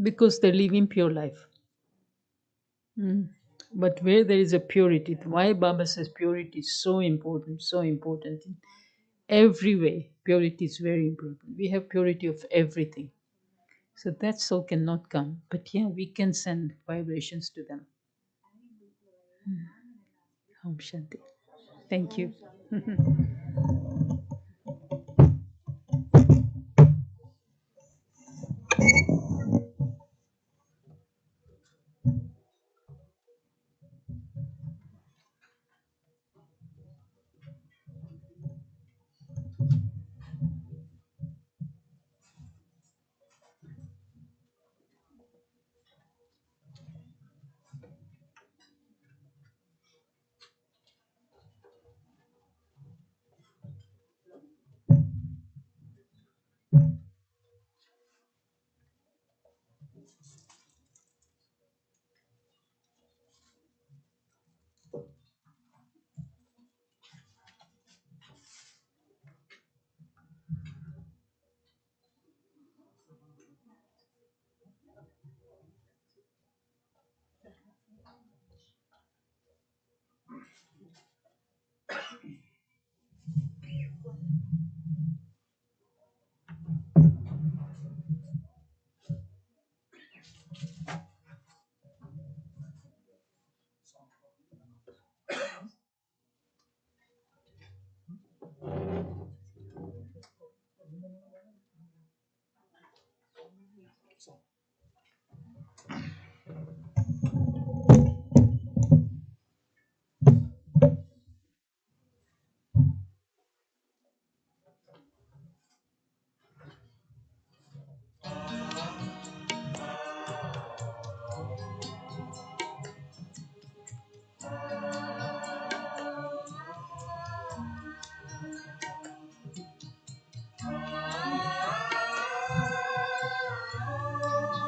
Because they live impure life. But where there is a purity, why Baba says purity is so important, so important. In every way, purity is very important. We have purity of everything. So that soul cannot come. But yeah, we can send vibrations to them. Om Shanti. Thank you.